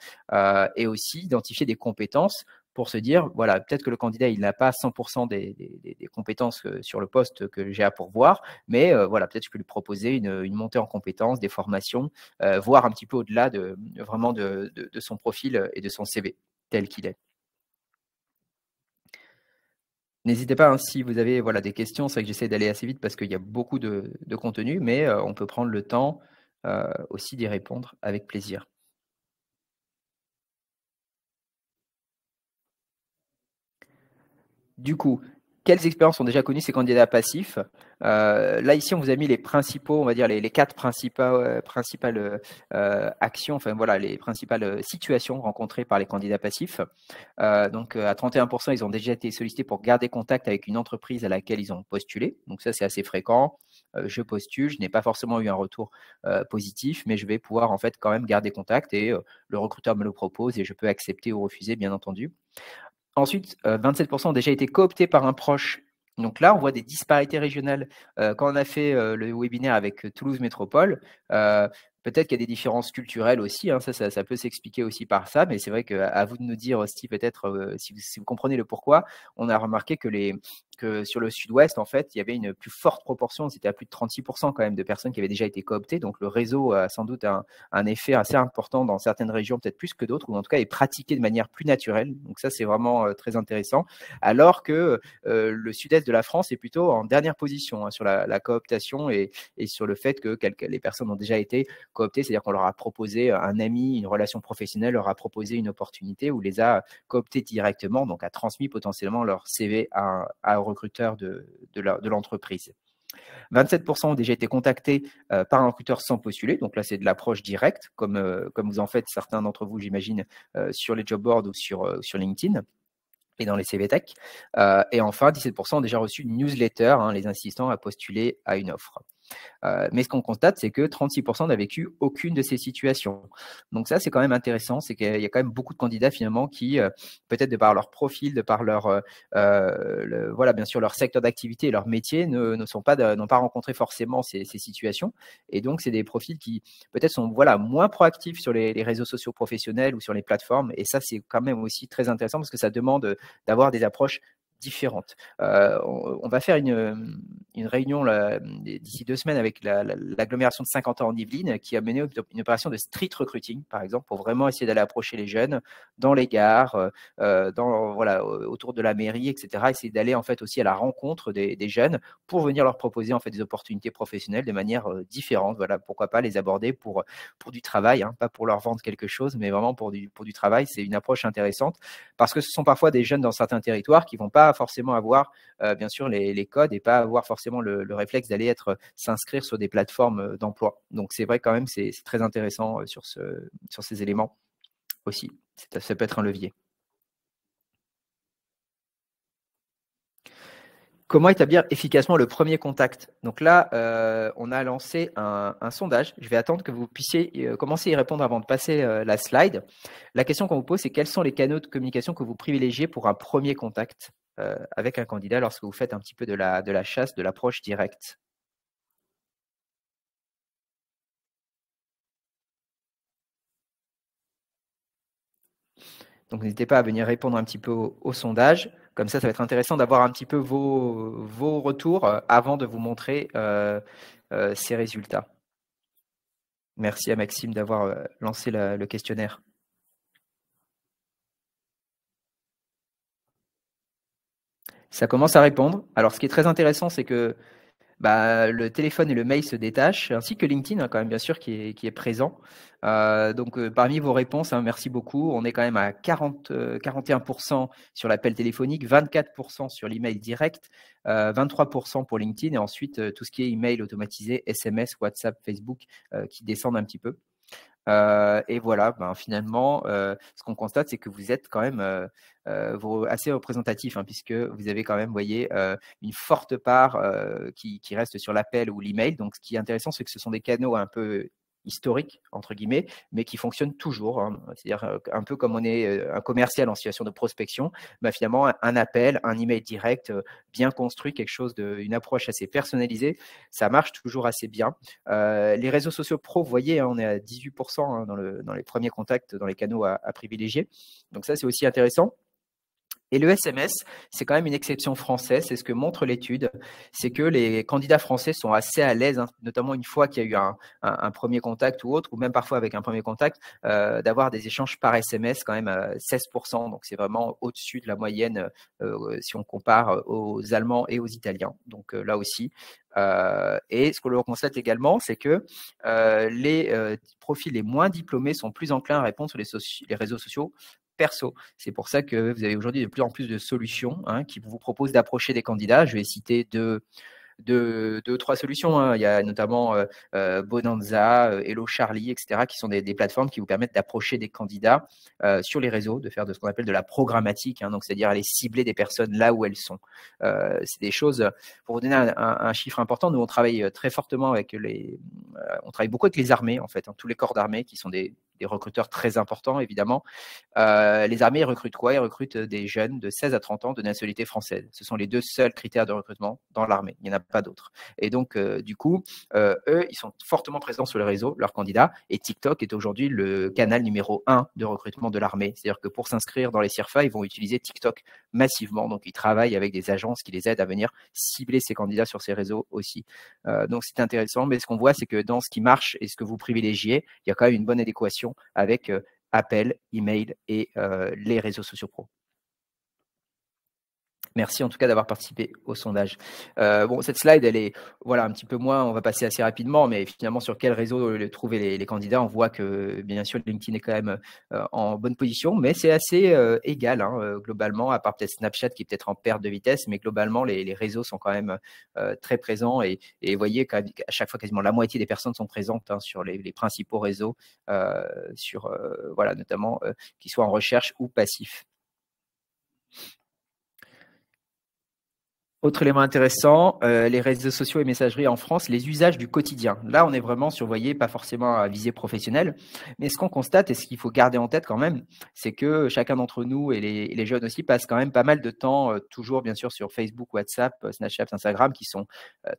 Speaker 1: et aussi identifier des compétences pour se dire, voilà, peut-être que le candidat, il n'a pas 100% des compétences sur le poste que j'ai à pourvoir, mais voilà, peut-être que je peux lui proposer une montée en compétences, des formations, voir un petit peu au-delà vraiment de son profil et de son CV tel qu'il est. N'hésitez pas, hein, si vous avez voilà, des questions, c'est vrai que j'essaie d'aller assez vite parce qu'il y a beaucoup de contenu, mais on peut prendre le temps aussi d'y répondre avec plaisir. Du coup, quelles expériences ont déjà connu ces candidats passifs? Là, ici, on vous a mis les principaux, on va dire les 4 principales actions, enfin voilà, les principales situations rencontrées par les candidats passifs. Donc, à 31%, ils ont déjà été sollicités pour garder contact avec une entreprise à laquelle ils ont postulé. Donc ça, c'est assez fréquent. Je postule, je n'ai pas forcément eu un retour positif, mais je vais pouvoir en fait quand même garder contact et le recruteur me le propose et je peux accepter ou refuser, bien entendu. Ensuite, 27% ont déjà été cooptés par un proche. Donc là, on voit des disparités régionales. Quand on a fait le webinaire avec Toulouse Métropole, peut-être qu'il y a des différences culturelles aussi, hein, ça peut s'expliquer aussi par ça, mais c'est vrai qu'à vous de nous dire aussi peut-être si vous comprenez le pourquoi. On a remarqué que sur le sud-ouest, en fait, il y avait une plus forte proportion, c'était à plus de 36% quand même de personnes qui avaient déjà été cooptées. Donc le réseau a sans doute un effet assez important dans certaines régions, peut-être plus que d'autres, ou en tout cas est pratiqué de manière plus naturelle. Donc ça, c'est vraiment très intéressant. Alors que le sud-est de la France est plutôt en dernière position, hein, sur la cooptation et sur le fait que les personnes ont déjà été cooptées, c'est-à-dire qu'on leur a proposé un ami, une relation professionnelle, leur a proposé une opportunité ou les a cooptés directement, donc a transmis potentiellement leur CV à un recruteur de l'entreprise. 27% ont déjà été contactés par un recruteur sans postuler. Donc là, c'est de l'approche directe, comme vous en faites certains d'entre vous, j'imagine, sur les job boards ou sur LinkedIn et dans les CV Tech. Et enfin, 17% ont déjà reçu une newsletter, hein, les insistant à postuler à une offre. Mais ce qu'on constate, c'est que 36% n'ont vécu aucune de ces situations. Donc ça, c'est quand même intéressant, c'est qu'il y a quand même beaucoup de candidats finalement qui, peut-être de par leur profil, de par leur, voilà, bien sûr, leur secteur d'activité et leur métier, n'ont pas rencontré forcément ces situations. Et donc, c'est des profils qui peut-être sont voilà, moins proactifs sur les réseaux sociaux professionnels ou sur les plateformes. Et ça, c'est quand même aussi très intéressant parce que ça demande d'avoir des approches différentes. On va faire une réunion d'ici 2 semaines avec l'agglomération de Saint-Quentin en Yvelines qui a mené une opération de street recruiting, par exemple, pour vraiment essayer d'aller approcher les jeunes dans les gares, voilà, autour de la mairie, etc. Essayer d'aller en fait aussi à la rencontre des jeunes pour venir leur proposer en fait des opportunités professionnelles de manière différente. Voilà, pourquoi pas les aborder pour du travail, hein, pas pour leur vendre quelque chose, mais vraiment pour du travail. C'est une approche intéressante parce que ce sont parfois des jeunes dans certains territoires qui vont pas forcément avoir bien sûr les codes et pas avoir forcément le réflexe d'aller s'inscrire sur des plateformes d'emploi. Donc c'est vrai quand même, c'est très intéressant sur ces éléments aussi. Ça peut être un levier. Comment établir efficacement le premier contact? Donc là, on a lancé un sondage. Je vais attendre que vous puissiez commencer à y répondre avant de passer la slide. La question qu'on vous pose, c'est quels sont les canaux de communication que vous privilégiez pour un premier contact avec un candidat lorsque vous faites un petit peu de la chasse, de l'approche directe? Donc n'hésitez pas à venir répondre un petit peu au sondage. Comme ça va être intéressant d'avoir un petit peu vos retours avant de vous montrer ces résultats. Merci à Maxime d'avoir lancé le questionnaire. Ça commence à répondre. Alors, ce qui est très intéressant, c'est que le téléphone et le mail se détachent, ainsi que LinkedIn, hein, quand même, bien sûr, qui est présent. Donc, parmi vos réponses, hein, merci beaucoup. On est quand même à 41% sur l'appel téléphonique, 24% sur l'email direct, 23% pour LinkedIn, et ensuite tout ce qui est email automatisé, SMS, WhatsApp, Facebook, qui descendent un petit peu. Et voilà, finalement, ce qu'on constate, c'est que vous êtes quand même assez représentatif, hein, puisque vous avez quand même, vous voyez, une forte part qui reste sur l'appel ou l'email. Donc, ce qui est intéressant, c'est que ce sont des canaux un peu historiques, entre guillemets, mais qui fonctionnent toujours, hein. C'est-à-dire un peu comme on est un commercial en situation de prospection, finalement, un appel, un email direct bien construit, quelque chose une approche assez personnalisée, ça marche toujours assez bien. Les réseaux sociaux pro, vous voyez, hein, on est à 18% hein, dans les premiers contacts, dans les canaux à privilégier. Donc ça, c'est aussi intéressant. Et le SMS, c'est quand même une exception française, c'est ce que montre l'étude, c'est que les candidats français sont assez à l'aise, hein, notamment une fois qu'il y a eu un premier contact ou autre, ou même parfois avec un premier contact, d'avoir des échanges par SMS quand même à 16%, donc c'est vraiment au-dessus de la moyenne si on compare aux Allemands et aux Italiens, donc là aussi. Et ce que l'on constate également, c'est que les profils les moins diplômés sont plus enclins à répondre sur les réseaux sociaux perso. C'est pour ça que vous avez aujourd'hui de plus en plus de solutions hein, qui vous proposent d'approcher des candidats. Je vais citer deux, trois solutions, hein. Il y a notamment Bonanza, Hello Charlie, etc., qui sont des plateformes qui vous permettent d'approcher des candidats sur les réseaux, de faire de ce qu'on appelle de la programmatique, hein, donc c'est-à-dire aller cibler des personnes là où elles sont. C'est des choses, pour vous donner un chiffre important, nous on travaille très fortement avec on travaille beaucoup avec les armées, en fait, hein, tous les corps d'armée qui sont des recruteurs très importants, évidemment. Les armées recrutent quoi? Ils recrutent des jeunes de 16 à 30 ans de nationalité française. Ce sont les 2 seuls critères de recrutement dans l'armée. Il n'y en a pas d'autres. Et donc, du coup, eux, ils sont fortement présents sur les réseaux, leurs candidats. Et TikTok est aujourd'hui le canal numéro 1 de recrutement de l'armée. C'est-à-dire que pour s'inscrire dans les CIRFA, ils vont utiliser TikTok massivement. Donc, ils travaillent avec des agences qui les aident à venir cibler ces candidats sur ces réseaux aussi. Donc, c'est intéressant. Mais ce qu'on voit, c'est que dans ce qui marche et ce que vous privilégiez, il y a quand même une bonne adéquation avec appel, email et les réseaux sociaux pro. Merci en tout cas d'avoir participé au sondage. Bon, cette slide, elle est voilà, un petit peu moins, on va passer assez rapidement, mais finalement, sur quel réseau trouver les candidats, on voit que bien sûr, LinkedIn est quand même en bonne position, mais c'est assez égal hein, globalement, à part peut-être Snapchat qui est peut-être en perte de vitesse, mais globalement, les réseaux sont quand même très présents et vous voyez qu'à chaque fois, quasiment la moitié des personnes sont présentes hein, sur les principaux réseaux, voilà, notamment qu'ils soient en recherche ou passifs. Autre élément intéressant, les réseaux sociaux et messageries en France, les usages du quotidien. Là, on est vraiment sur, vous voyez, pas forcément à visée professionnelle, mais ce qu'on constate et ce qu'il faut garder en tête quand même, c'est que chacun d'entre nous et les jeunes aussi passent quand même pas mal de temps, toujours bien sûr sur Facebook, WhatsApp, Snapchat, Instagram qui sont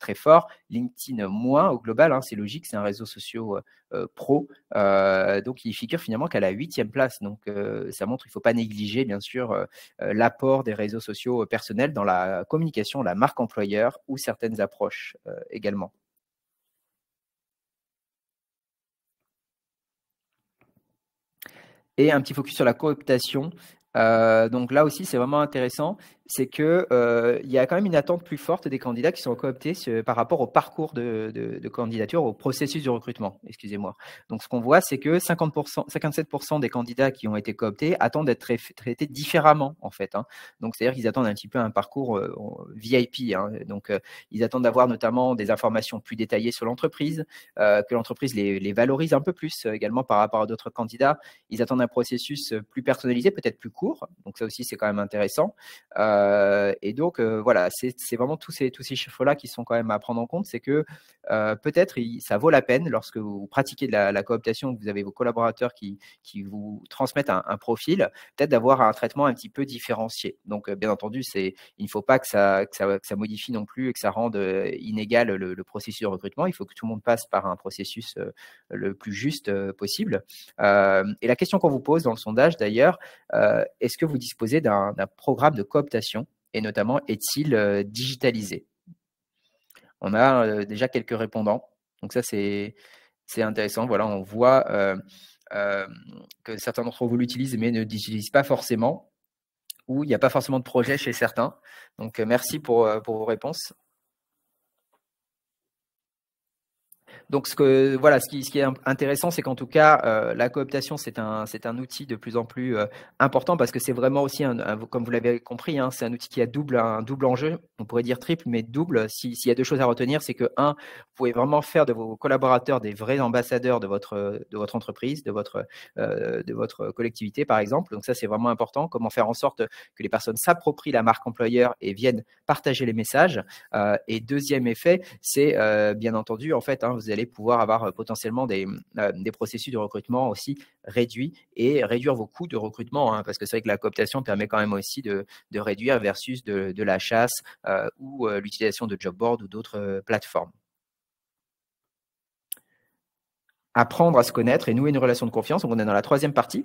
Speaker 1: très forts. LinkedIn moins au global, hein, c'est logique, c'est un réseau social pro, donc il figure finalement qu'à la 8e place. Donc ça montre qu'il ne faut pas négliger bien sûr l'apport des réseaux sociaux personnels dans la communication, la marque employeur ou certaines approches également. Et un petit focus sur la cooptation. Donc là aussi, c'est vraiment intéressant. C'est que il y a quand même une attente plus forte des candidats qui sont cooptés par rapport au parcours de candidature, au processus de recrutement. Excusez-moi. Donc ce qu'on voit, c'est que 57% des candidats qui ont été cooptés attendent d'être traités différemment en fait. Hein. Donc c'est-à-dire qu'ils attendent un petit peu un parcours VIP. Hein. Donc ils attendent d'avoir notamment des informations plus détaillées sur l'entreprise, que l'entreprise les valorise un peu plus également par rapport à d'autres candidats. Ils attendent un processus plus personnalisé, peut-être plus court. Donc ça aussi, c'est quand même intéressant. Et donc, voilà, c'est vraiment tous ces chiffres-là qui sont quand même à prendre en compte. C'est que peut-être ça vaut la peine lorsque vous pratiquez de la cooptation, que vous avez vos collaborateurs qui vous transmettent un profil, peut-être d'avoir un traitement un petit peu différencié. Donc, bien entendu, il ne faut pas que ça modifie non plus et que ça rende inégal le processus de recrutement. Il faut que tout le monde passe par un processus le plus juste possible. Et la question qu'on vous pose dans le sondage d'ailleurs, est-ce que vous disposez d'un programme de cooptation et notamment est-il digitalisé? On a déjà quelques répondants. Donc ça, c'est intéressant. Voilà, on voit que certains d'entre vous l'utilisent mais ne l'utilisent pas forcément ou il n'y a pas forcément de projet chez certains. Donc merci pour vos réponses. Donc, voilà, ce qui est intéressant, c'est qu'en tout cas, la cooptation, c'est un outil de plus en plus important parce que c'est vraiment aussi, comme vous l'avez compris, hein, c'est un outil qui a un double enjeu. On pourrait dire triple, mais double. S'il y a deux choses à retenir, c'est que, un, vous pouvez vraiment faire de vos collaborateurs des vrais ambassadeurs de votre entreprise, de votre collectivité, par exemple. Donc, ça, c'est vraiment important. Comment faire en sorte que les personnes s'approprient la marque employeur et viennent partager les messages. Et deuxième effet, c'est bien entendu, en fait, hein, vous allez pouvoir avoir potentiellement des processus de recrutement aussi réduits et réduire vos coûts de recrutement, hein, parce que c'est vrai que la cooptation permet quand même aussi de réduire versus de la chasse ou l'utilisation de job board ou d'autres plateformes. Apprendre à se connaître et nouer une relation de confiance. Donc, on est dans la troisième partie.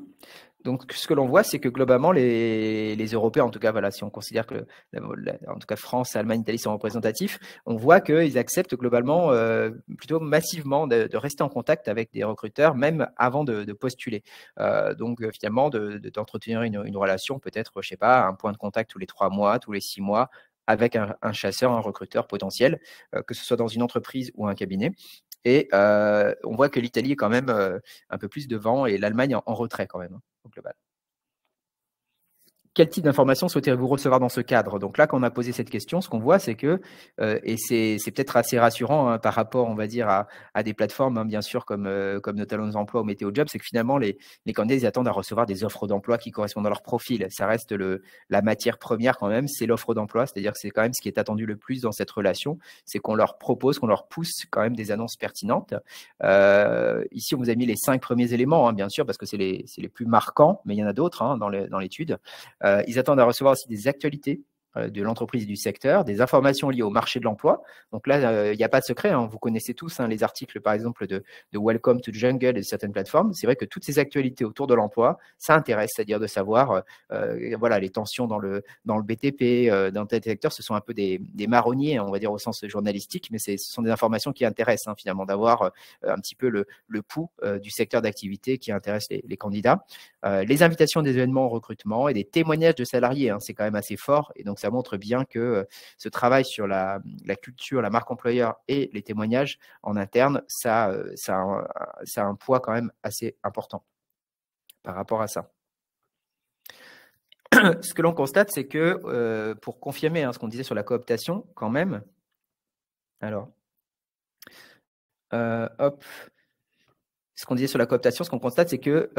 Speaker 1: Donc, ce que l'on voit, c'est que globalement, les Européens, en tout cas, voilà, si on considère que, en tout cas, France, Allemagne, Italie sont représentatifs, on voit qu'ils acceptent globalement, plutôt massivement, de rester en contact avec des recruteurs, même avant de postuler. Donc, finalement, d'entretenir une relation, peut-être, je sais pas, un point de contact tous les 3 mois, tous les 6 mois, avec un chasseur, un recruteur potentiel, que ce soit dans une entreprise ou un cabinet. Et on voit que l'Italie est quand même un peu plus devant et l'Allemagne en retrait quand même, hein, au global. Quel type d'informations souhaitez-vous recevoir dans ce cadre? Donc là, quand on a posé cette question, ce qu'on voit, c'est que, et c'est peut-être assez rassurant hein, par rapport, on va dire, à des plateformes, hein, bien sûr, comme nos talons d'emploi ou Météo Job, c'est que finalement, les candidats, ils attendent à recevoir des offres d'emploi qui correspondent à leur profil. Ça reste la matière première quand même, c'est l'offre d'emploi, c'est-à-dire que c'est quand même ce qui est attendu le plus dans cette relation, c'est qu'on leur propose, qu'on leur pousse quand même des annonces pertinentes. Ici, on vous a mis les 5 premiers éléments, hein, bien sûr, parce que c'est les plus marquants, mais il y en a d'autres hein, dans l'étude. Ils attendent à recevoir aussi des actualités de l'entreprise et du secteur, des informations liées au marché de l'emploi. Donc là, il n'y a pas de secret. Hein. Vous connaissez tous hein, les articles, par exemple, de Welcome to the Jungle et de certaines plateformes. C'est vrai que toutes ces actualités autour de l'emploi, ça intéresse, c'est-à-dire de savoir voilà, les tensions dans le BTP, dans tel secteur, ce sont un peu des marronniers, on va dire au sens journalistique, mais ce sont des informations qui intéressent hein, finalement, d'avoir un petit peu le pouls du secteur d'activité qui intéresse les candidats. Les invitations des événements en recrutement et des témoignages de salariés, hein, c'est quand même assez fort. Et donc, ça montre bien que ce travail sur la culture, la marque employeur et les témoignages en interne, ça a un poids quand même assez important par rapport à ça. Ce que l'on constate, c'est que pour confirmer hein, ce qu'on disait sur la cooptation, quand même, alors, hop, ce qu'on disait sur la cooptation, ce qu'on constate, c'est que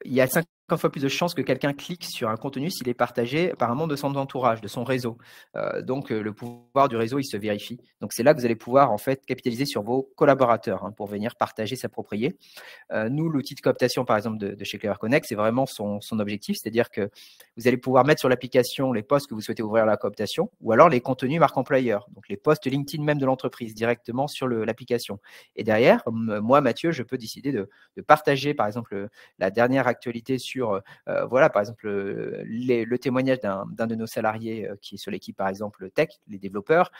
Speaker 1: il y a 50 fois plus de chances que quelqu'un clique sur un contenu s'il est partagé par un membre de son entourage, de son réseau. Donc, le pouvoir du réseau, il se vérifie. Donc, c'est là que vous allez pouvoir en fait capitaliser sur vos collaborateurs pour venir partager, s'approprier. Nous, l'outil de cooptation, par exemple, de chez Clever Connect, c'est vraiment son objectif, c'est-à-dire que vous allez pouvoir mettre sur l'application les posts que vous souhaitez ouvrir à la cooptation, ou alors les contenus marque employeur, donc les posts LinkedIn même de l'entreprise directement sur l'application. Et derrière, moi, Mathieu, je peux décider de partager, par exemple, la dernière actualité sur, voilà, par exemple, le témoignage d'un de nos salariés qui est sur l'équipe, par exemple, tech, les développeurs.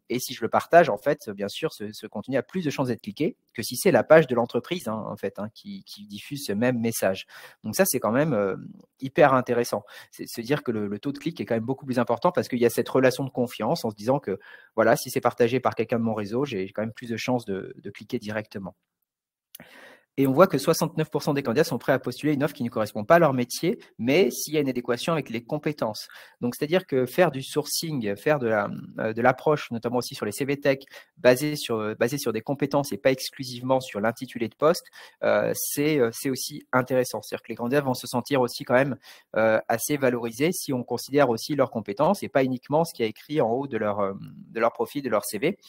Speaker 1: Et si je le partage, en fait, bien sûr, ce contenu a plus de chances d'être cliqué que si c'est la page de l'entreprise, en fait, qui diffuse ce même message. Donc ça, c'est quand même hyper intéressant. C'est se dire que le taux de clic est quand même beaucoup plus important parce qu'il y a cette relation de confiance en se disant que, voilà, si c'est partagé par quelqu'un de mon réseau, j'ai quand même plus de chances de cliquer directement. Et on voit que 69% des candidats sont prêts à postuler une offre qui ne correspond pas à leur métier, mais s'il y a une adéquation avec les compétences. Donc, c'est-à-dire que faire du sourcing, faire de l'approche, notamment aussi sur les CV Tech, basé sur des compétences et pas exclusivement sur l'intitulé de poste, c'est aussi intéressant. C'est-à-dire que les candidats vont se sentir aussi quand même assez valorisés si on considère aussi leurs compétences et pas uniquement ce qui est écrit en haut de leur profil, de leur CV.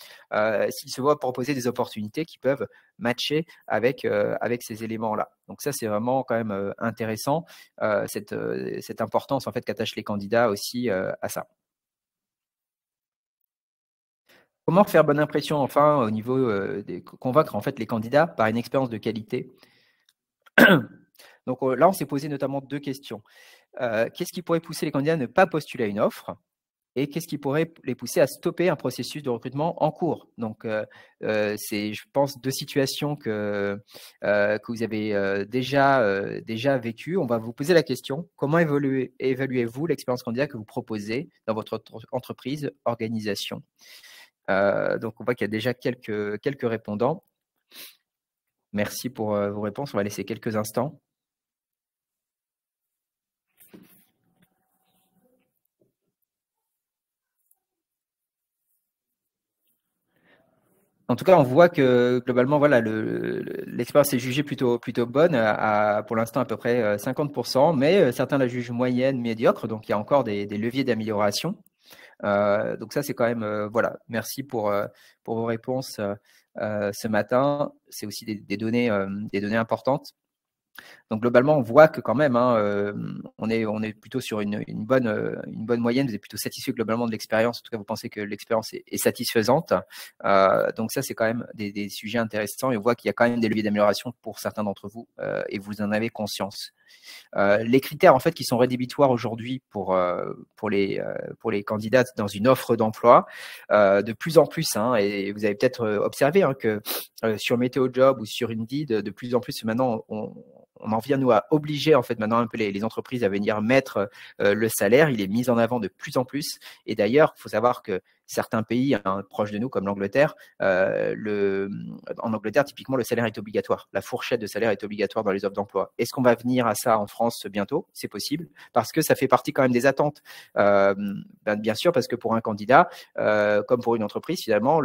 Speaker 1: S'ils se voient proposer des opportunités qui peuvent matcher avec ces éléments-là. Donc ça, c'est vraiment quand même intéressant, cette importance en fait qu'attachent les candidats aussi à ça. Comment faire bonne impression enfin au niveau convaincre en fait les candidats par une expérience de qualité. Donc là, on s'est posé notamment 2 questions. Qu'est-ce qui pourrait pousser les candidats à ne pas postuler à une offre? Et qu'est-ce qui pourrait les pousser à stopper un processus de recrutement en cours? Donc, c'est, je pense, 2 situations que vous avez déjà vécues. On va vous poser la question: comment évaluez-vous l'expérience candidat que vous proposez dans votre entreprise, organisation? Donc, on voit qu'il y a déjà quelques répondants. Merci pour vos réponses. On va laisser quelques instants. En tout cas, on voit que globalement, voilà, l'expérience est jugée plutôt bonne, pour l'instant à peu près 50%, mais certains la jugent moyenne, médiocre, donc il y a encore des leviers d'amélioration. Donc ça, c'est quand même, voilà, merci pour vos réponses ce matin. C'est aussi des données importantes. Donc globalement, on voit que quand même, on est plutôt sur une bonne moyenne. Vous êtes plutôt satisfait globalement de l'expérience. En tout cas, vous pensez que l'expérience est satisfaisante. Donc ça, c'est quand même des sujets intéressants. Et on voit qu'il y a quand même des leviers d'amélioration pour certains d'entre vous, et vous en avez conscience. Les critères en fait qui sont rédhibitoires aujourd'hui pour les candidats dans une offre d'emploi, de plus en plus, et vous avez peut-être observé que sur Météo Job ou sur Indeed, de plus en plus maintenant on en vient nous à obliger en fait maintenant un peu les entreprises à venir mettre le salaire. Il est mis en avant de plus en plus. Et d'ailleurs, il faut savoir que certains pays proches de nous, comme l'Angleterre, en Angleterre, typiquement, le salaire est obligatoire. La fourchette de salaire est obligatoire dans les offres d'emploi. Est-ce qu'on va venir à ça en France bientôt? C'est possible, parce que ça fait partie quand même des attentes. Bien sûr, parce que pour un candidat, comme pour une entreprise, finalement,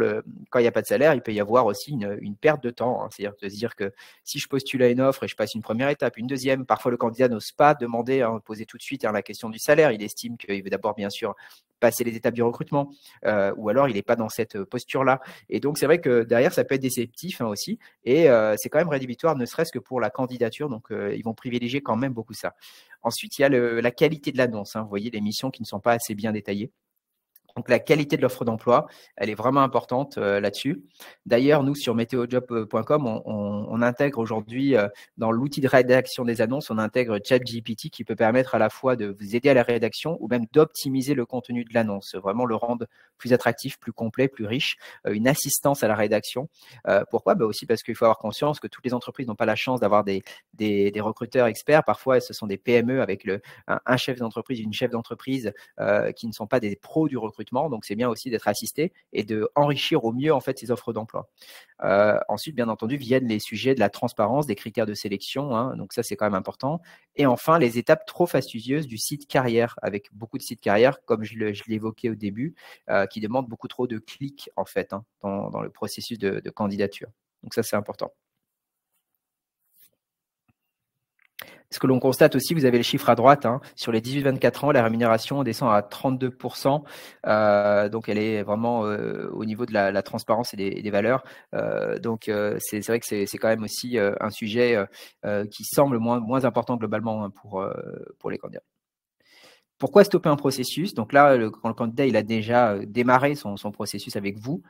Speaker 1: quand il n'y a pas de salaire, il peut y avoir aussi une perte de temps. C'est-à-dire de se dire que si je postule à une offre et je passe une première étape, une deuxième, parfois le candidat n'ose pas demander, poser tout de suite la question du salaire. Il estime qu'il veut d'abord, bien sûr, passer les étapes du recrutement, ou alors il n'est pas dans cette posture-là. Et donc, c'est vrai que derrière, ça peut être déceptif aussi. Et c'est quand même rédhibitoire, ne serait-ce que pour la candidature. Donc, ils vont privilégier quand même beaucoup ça. Ensuite, il y a la qualité de l'annonce. Vous voyez les missions qui ne sont pas assez bien détaillées. Donc, la qualité de l'offre d'emploi, elle est vraiment importante là-dessus. D'ailleurs, nous, sur meteojob.com, on intègre aujourd'hui, dans l'outil de rédaction des annonces, on intègre ChatGPT qui peut permettre à la fois de vous aider à la rédaction ou même d'optimiser le contenu de l'annonce, vraiment le rendre plus attractif, plus complet, plus riche, une assistance à la rédaction. Pourquoi? Aussi parce qu'il faut avoir conscience que toutes les entreprises n'ont pas la chance d'avoir des recruteurs experts. Parfois, ce sont des PME avec un chef d'entreprise, une chef d'entreprise qui ne sont pas des pros du recrutement. Donc, c'est bien aussi d'être assisté et de enrichir au mieux en fait ces offres d'emploi. Ensuite, bien entendu, viennent les sujets de la transparence, des critères de sélection. Donc, ça, c'est quand même important. Et enfin, les étapes trop fastidieuses du site carrière, avec beaucoup de sites carrière, comme je l'évoquais au début, qui demandent beaucoup trop de clics en fait dans le processus de candidature. Donc, ça, c'est important. Ce que l'on constate aussi, vous avez les chiffres à droite, hein, sur les 18-24 ans, la rémunération descend à 32%. Donc, elle est vraiment au niveau de la transparence et des valeurs. Donc, c'est vrai que c'est quand même aussi un sujet qui semble moins important globalement, hein, pour les candidats. Pourquoi stopper un processus? Donc là, quand le candidat il a déjà démarré son processus avec vous,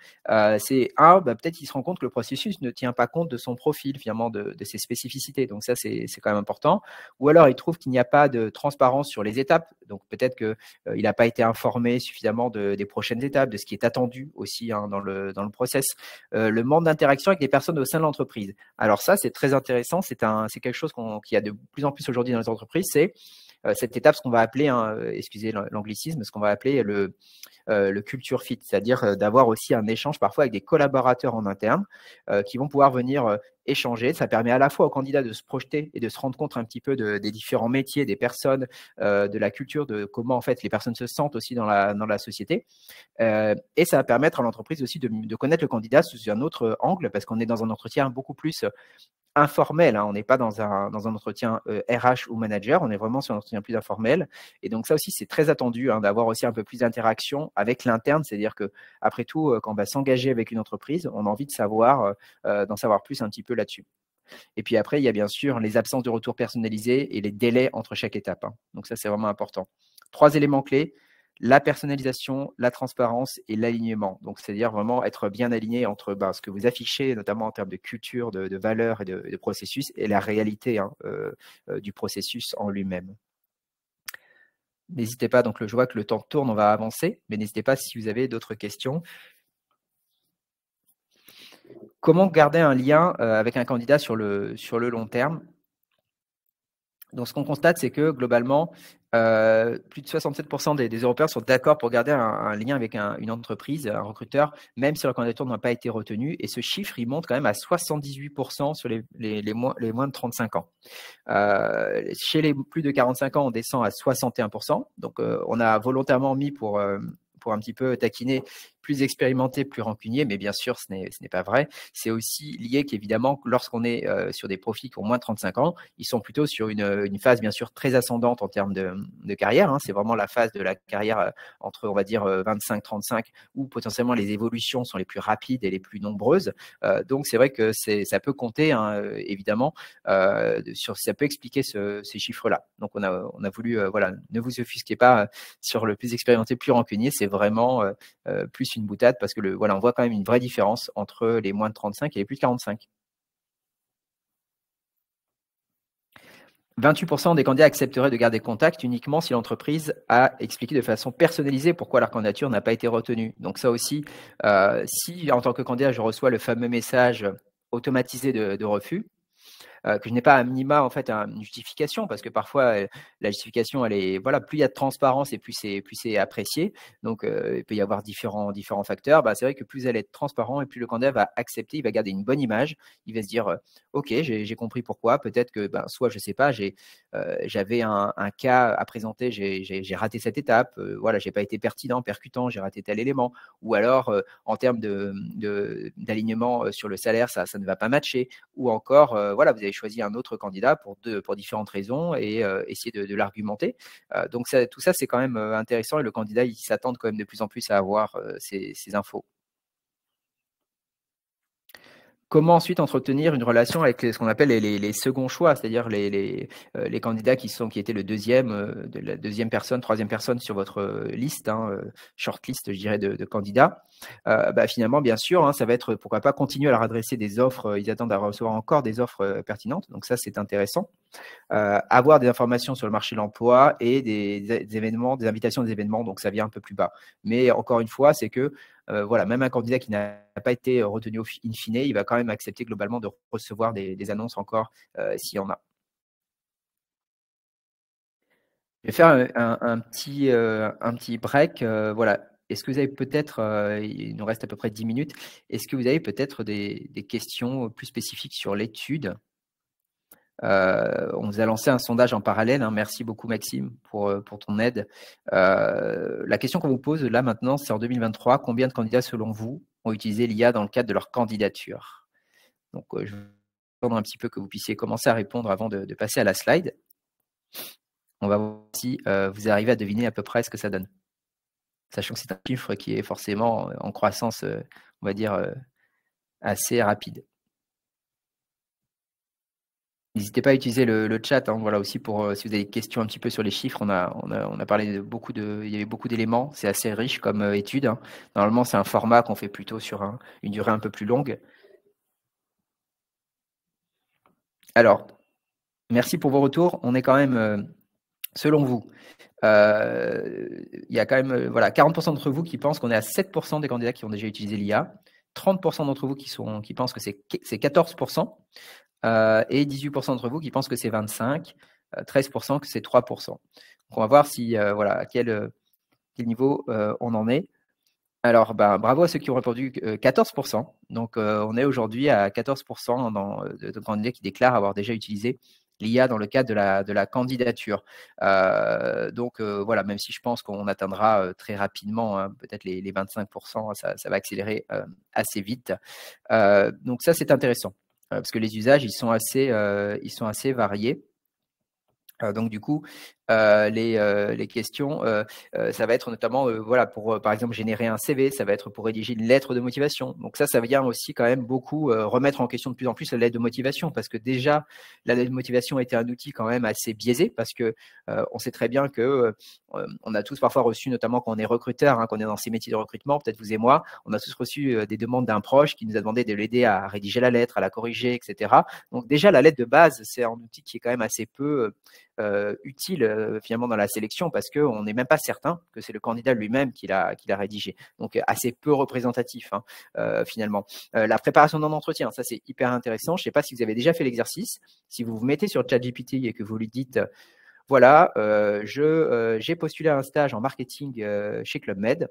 Speaker 1: c'est peut-être qu'il se rend compte que le processus ne tient pas compte de son profil, finalement, de ses spécificités. Donc ça, c'est quand même important. Ou alors, il trouve qu'il n'y a pas de transparence sur les étapes. Donc peut-être qu'il n'a pas été informé suffisamment des prochaines étapes, de ce qui est attendu aussi, hein, dans le process. Le manque d'interaction avec les personnes au sein de l'entreprise. Alors ça, c'est très intéressant. C'est quelque chose qu'il y a de plus en plus aujourd'hui dans les entreprises. C'est cette étape, ce qu'on va appeler, hein, excusez l'anglicisme, ce qu'on va appeler le culture fit, c'est-à-dire d'avoir aussi un échange parfois avec des collaborateurs en interne qui vont pouvoir venir échanger. Ça permet à la fois aux candidats de se projeter et de se rendre compte un petit peu des différents métiers, des personnes, de la culture, de comment en fait les personnes se sentent aussi dans la société. Et ça va permettre à l'entreprise aussi de connaître le candidat sous un autre angle, parce qu'on est dans un entretien beaucoup plus informel, hein. On n'est pas dans un entretien RH ou manager, on est vraiment sur un entretien plus informel. Et donc ça aussi, c'est très attendu, hein, d'avoir aussi un peu plus d'interaction avec l'interne. C'est-à-dire que après tout, quand on va s'engager avec une entreprise, on a envie d'en savoir plus un petit peu là-dessus. Et puis après, il y a bien sûr les absences de retour personnalisé et les délais entre chaque étape, hein. Donc ça, c'est vraiment important. 3 éléments clés: la personnalisation, la transparence et l'alignement. Donc, c'est-à-dire vraiment être bien aligné entre ce que vous affichez, notamment en termes de culture, de valeurs et de processus, et la réalité, hein, du processus en lui-même. N'hésitez pas, donc je vois que le temps tourne, on va avancer, mais n'hésitez pas si vous avez d'autres questions. Comment garder un lien avec un candidat sur le long terme? Donc, ce qu'on constate, c'est que globalement, plus de 67% des Européens sont d'accord pour garder un lien avec une entreprise, un recruteur, même si leur candidature n'a pas été retenue. Et ce chiffre, il monte quand même à 78% sur les moins de 35 ans. Chez les plus de 45 ans, on descend à 61%. Donc, on a volontairement mis pour un petit peu taquiner, plus expérimenté, plus rancunier, mais bien sûr, ce n'est pas vrai. C'est aussi lié qu'évidemment, lorsqu'on est sur des profils qui ont moins de 35 ans, ils sont plutôt sur une phase, bien sûr, très ascendante en termes de carrière, hein. C'est vraiment la phase de la carrière entre, on va dire, 25-35, où potentiellement les évolutions sont les plus rapides et les plus nombreuses. Donc, c'est vrai que ça peut compter, hein, évidemment, ça peut expliquer ces chiffres-là. Donc, on a voulu, ne vous offusquez pas sur le plus expérimenté, plus rancunier, c'est vraiment plus une boutade, parce que on voit quand même une vraie différence entre les moins de 35 et les plus de 45. 28% des candidats accepteraient de garder contact uniquement si l'entreprise a expliqué de façon personnalisée pourquoi leur candidature n'a pas été retenue. Donc ça aussi, si en tant que candidat, je reçois le fameux message automatisé de refus, que je n'ai pas à minima en fait une justification, parce que parfois la justification, elle est plus il y a de transparence et plus c'est apprécié. Donc il peut y avoir différents facteurs. C'est vrai que plus elle est transparente et plus le candidat va accepter, il va garder une bonne image, il va se dire ok, j'ai compris pourquoi. Peut-être que soit je sais pas, j'avais un cas à présenter, j'ai raté cette étape, j'ai pas été percutant, j'ai raté tel élément, ou alors en termes d'alignement sur le salaire, ça ne va pas matcher, ou encore vous avez choisi un autre candidat pour différentes raisons, et essayer de l'argumenter. Donc tout ça, c'est quand même intéressant, et le candidat, il s'attend quand même de plus en plus à avoir ces infos. Comment ensuite entretenir une relation avec ce qu'on appelle les seconds choix, c'est-à-dire les candidats qui étaient la deuxième personne, troisième personne sur votre liste, hein, shortlist, je dirais, de candidats. Finalement, bien sûr, hein, ça va être, pourquoi pas, continuer à leur adresser des offres. Ils attendent à recevoir encore des offres pertinentes. Donc ça, c'est intéressant. Avoir des informations sur le marché de l'emploi et des événements, des invitations des événements. Donc ça vient un peu plus bas. Mais encore une fois, c'est que même un candidat qui n'a pas été retenu in fine, il va quand même accepter globalement de recevoir des annonces encore s'il y en a. Je vais faire un petit break. Est-ce que vous avez peut-être, il nous reste à peu près 10 minutes, est-ce que vous avez peut-être des questions plus spécifiques sur l'étude? On vous a lancé un sondage en parallèle, hein. Merci beaucoup, Maxime, pour ton aide. La question qu'on vous pose là maintenant, c'est en 2023, combien de candidats selon vous ont utilisé l'IA dans le cadre de leur candidature? Donc, je vais attendre un petit peu que vous puissiez commencer à répondre avant de passer à la slide. On va voir si vous arrivez à deviner à peu près ce que ça donne. Sachant que c'est un chiffre qui est forcément en croissance, on va dire, assez rapide. N'hésitez pas à utiliser le chat, hein, voilà aussi pour si vous avez des questions un petit peu sur les chiffres. On a parlé de il y avait beaucoup d'éléments. C'est assez riche comme étude, hein. Normalement, c'est un format qu'on fait plutôt sur une durée un peu plus longue. Alors, merci pour vos retours. On est quand même, selon vous, il y a quand même voilà, 40% d'entre vous qui pensent qu'on est à 7% des candidats qui ont déjà utilisé l'IA, 30% d'entre vous qui pensent que c'est 14%, et 18% d'entre vous qui pensent que c'est 25%, 13% que c'est 3%. Donc, on va voir si, voilà, à quel niveau on en est. Alors, bravo à ceux qui ont répondu 14%. Donc, on est aujourd'hui à 14% de candidats qui déclarent avoir déjà utilisé l'IA dans le cadre de la candidature. Donc, voilà, même si je pense qu'on atteindra très rapidement, hein, peut-être les 25%, ça va accélérer assez vite. Donc, ça, c'est intéressant parce que les usages, ils sont assez variés. Donc du coup, les questions, ça va être notamment, voilà, pour, par exemple, générer un CV, ça va être pour rédiger une lettre de motivation. Donc ça vient aussi quand même beaucoup remettre en question de plus en plus la lettre de motivation, parce que déjà, la lettre de motivation était un outil quand même assez biaisé, parce que on sait très bien que on a tous parfois reçu, notamment quand on est recruteur, hein, quand on est dans ces métiers de recrutement, peut-être vous et moi, on a tous reçu des demandes d'un proche qui nous a demandé de l'aider à rédiger la lettre, à la corriger, etc. Donc déjà, la lettre de base, c'est un outil qui est quand même assez peu utile finalement dans la sélection, parce qu'on n'est même pas certain que c'est le candidat lui-même qui l'a rédigé. Donc assez peu représentatif, hein, finalement. La préparation d'un entretien, ça c'est hyper intéressant. Je ne sais pas si vous avez déjà fait l'exercice. Si vous vous mettez sur ChatGPT et que vous lui dites voilà, j'ai postulé à un stage en marketing chez Club Med.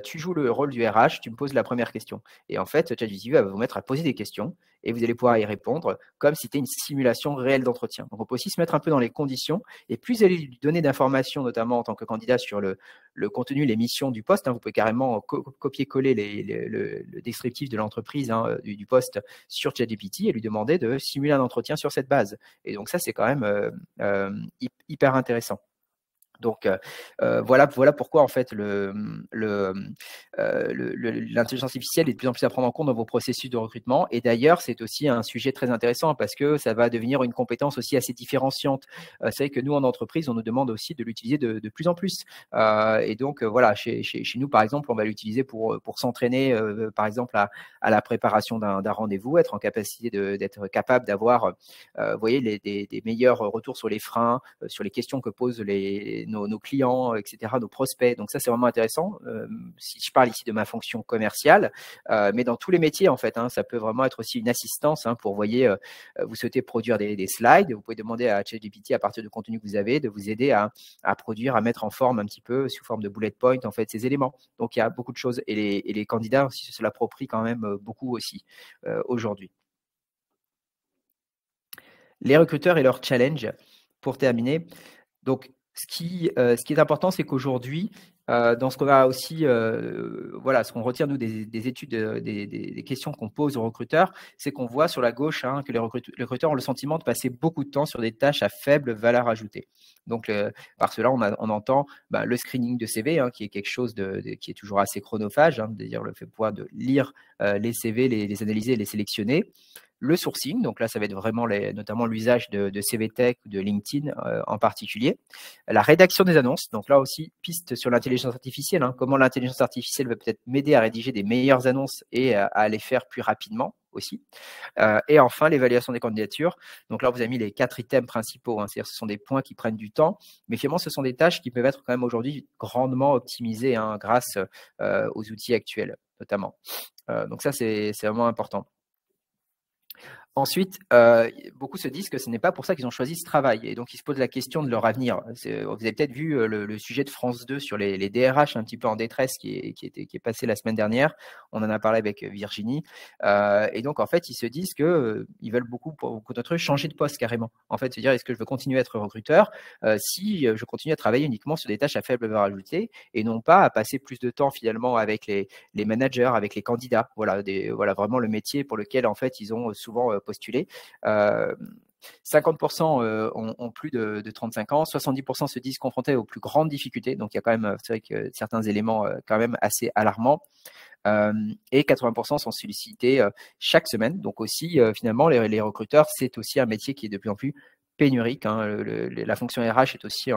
Speaker 1: Tu joues le rôle du RH, tu me poses la première question. Et en fait, ChatGPT va vous mettre à poser des questions et vous allez pouvoir y répondre comme si c'était une simulation réelle d'entretien. Donc, on peut aussi se mettre un peu dans les conditions, et plus vous allez lui donner d'informations, notamment en tant que candidat sur le contenu, les missions du poste, hein, vous pouvez carrément copier-coller le descriptif de l'entreprise, hein, du poste sur ChatGPT et lui demander de simuler un entretien sur cette base. Et donc ça, c'est quand même hyper intéressant. Donc voilà pourquoi en fait l'intelligence artificielle est de plus en plus à prendre en compte dans vos processus de recrutement. Et d'ailleurs, c'est aussi un sujet très intéressant parce que ça va devenir une compétence aussi assez différenciante. C'est vrai que nous, en entreprise, on nous demande aussi de l'utiliser de plus en plus. Et donc voilà, chez nous, par exemple, on va l'utiliser pour s'entraîner, par exemple, à la préparation d'un rendez-vous, être en capacité d'être capable d'avoir, vous voyez, des meilleurs retours sur les freins, sur les questions que posent nos clients, etc., nos prospects. Donc ça, c'est vraiment intéressant. Si je parle ici de ma fonction commerciale, mais dans tous les métiers, en fait, hein, ça peut vraiment être aussi une assistance, hein, pour, vous voyez, vous souhaitez produire des slides, vous pouvez demander à ChatGPT, à partir du contenu que vous avez, de vous aider à produire, à mettre en forme un petit peu, sous forme de bullet point, en fait, ces éléments. Donc, il y a beaucoup de choses. Et les candidats aussi se l'approprient quand même beaucoup aussi aujourd'hui. Les recruteurs et leur challenge, pour terminer. Donc, ce qui est important, c'est qu'aujourd'hui, dans ce qu'on a aussi, voilà, ce qu'on retient, nous, des études, des questions qu'on pose aux recruteurs, c'est qu'on voit sur la gauche, hein, que les recruteurs ont le sentiment de passer beaucoup de temps sur des tâches à faible valeur ajoutée. Donc, par cela, on entend le screening de CV, hein, qui est quelque chose qui est toujours assez chronophage, hein, c'est-à-dire le fait de pouvoir lire les CV, les analyser et les sélectionner. Le sourcing, donc là, ça va être vraiment notamment l'usage de CVTech ou de LinkedIn en particulier. La rédaction des annonces, donc là aussi, piste sur l'intelligence artificielle, hein, comment l'intelligence artificielle va peut-être m'aider à rédiger des meilleures annonces et à les faire plus rapidement aussi. Et enfin, l'évaluation des candidatures. Donc là, vous avez mis les 4 items principaux, hein, c'est-à-dire ce sont des points qui prennent du temps, mais finalement, ce sont des tâches qui peuvent être quand même aujourd'hui grandement optimisées, hein, grâce aux outils actuels, notamment. Donc ça, c'est vraiment important. Ensuite, beaucoup se disent que ce n'est pas pour ça qu'ils ont choisi ce travail, et donc ils se posent la question de leur avenir. Vous avez peut-être vu le sujet de France 2 sur les DRH un petit peu en détresse qui est passé la semaine dernière. On en a parlé avec Virginie. Et donc, en fait, ils se disent qu'ils veulent beaucoup d'entre eux changer de poste carrément. En fait, se dire, est-ce que je veux continuer à être recruteur si je continue à travailler uniquement sur des tâches à faible valeur ajoutée et non pas à passer plus de temps finalement avec les managers, avec les candidats. Voilà, vraiment le métier pour lequel en fait ils ont souvent postulé. 50% ont plus de 35 ans, 70% se disent confrontés aux plus grandes difficultés. Donc, il y a quand même, c'est vrai que certains éléments quand même assez alarmants. Et 80% sont sollicités chaque semaine. Donc aussi, finalement, les recruteurs, c'est aussi un métier qui est de plus en plus pénurique. Hein. La fonction RH est aussi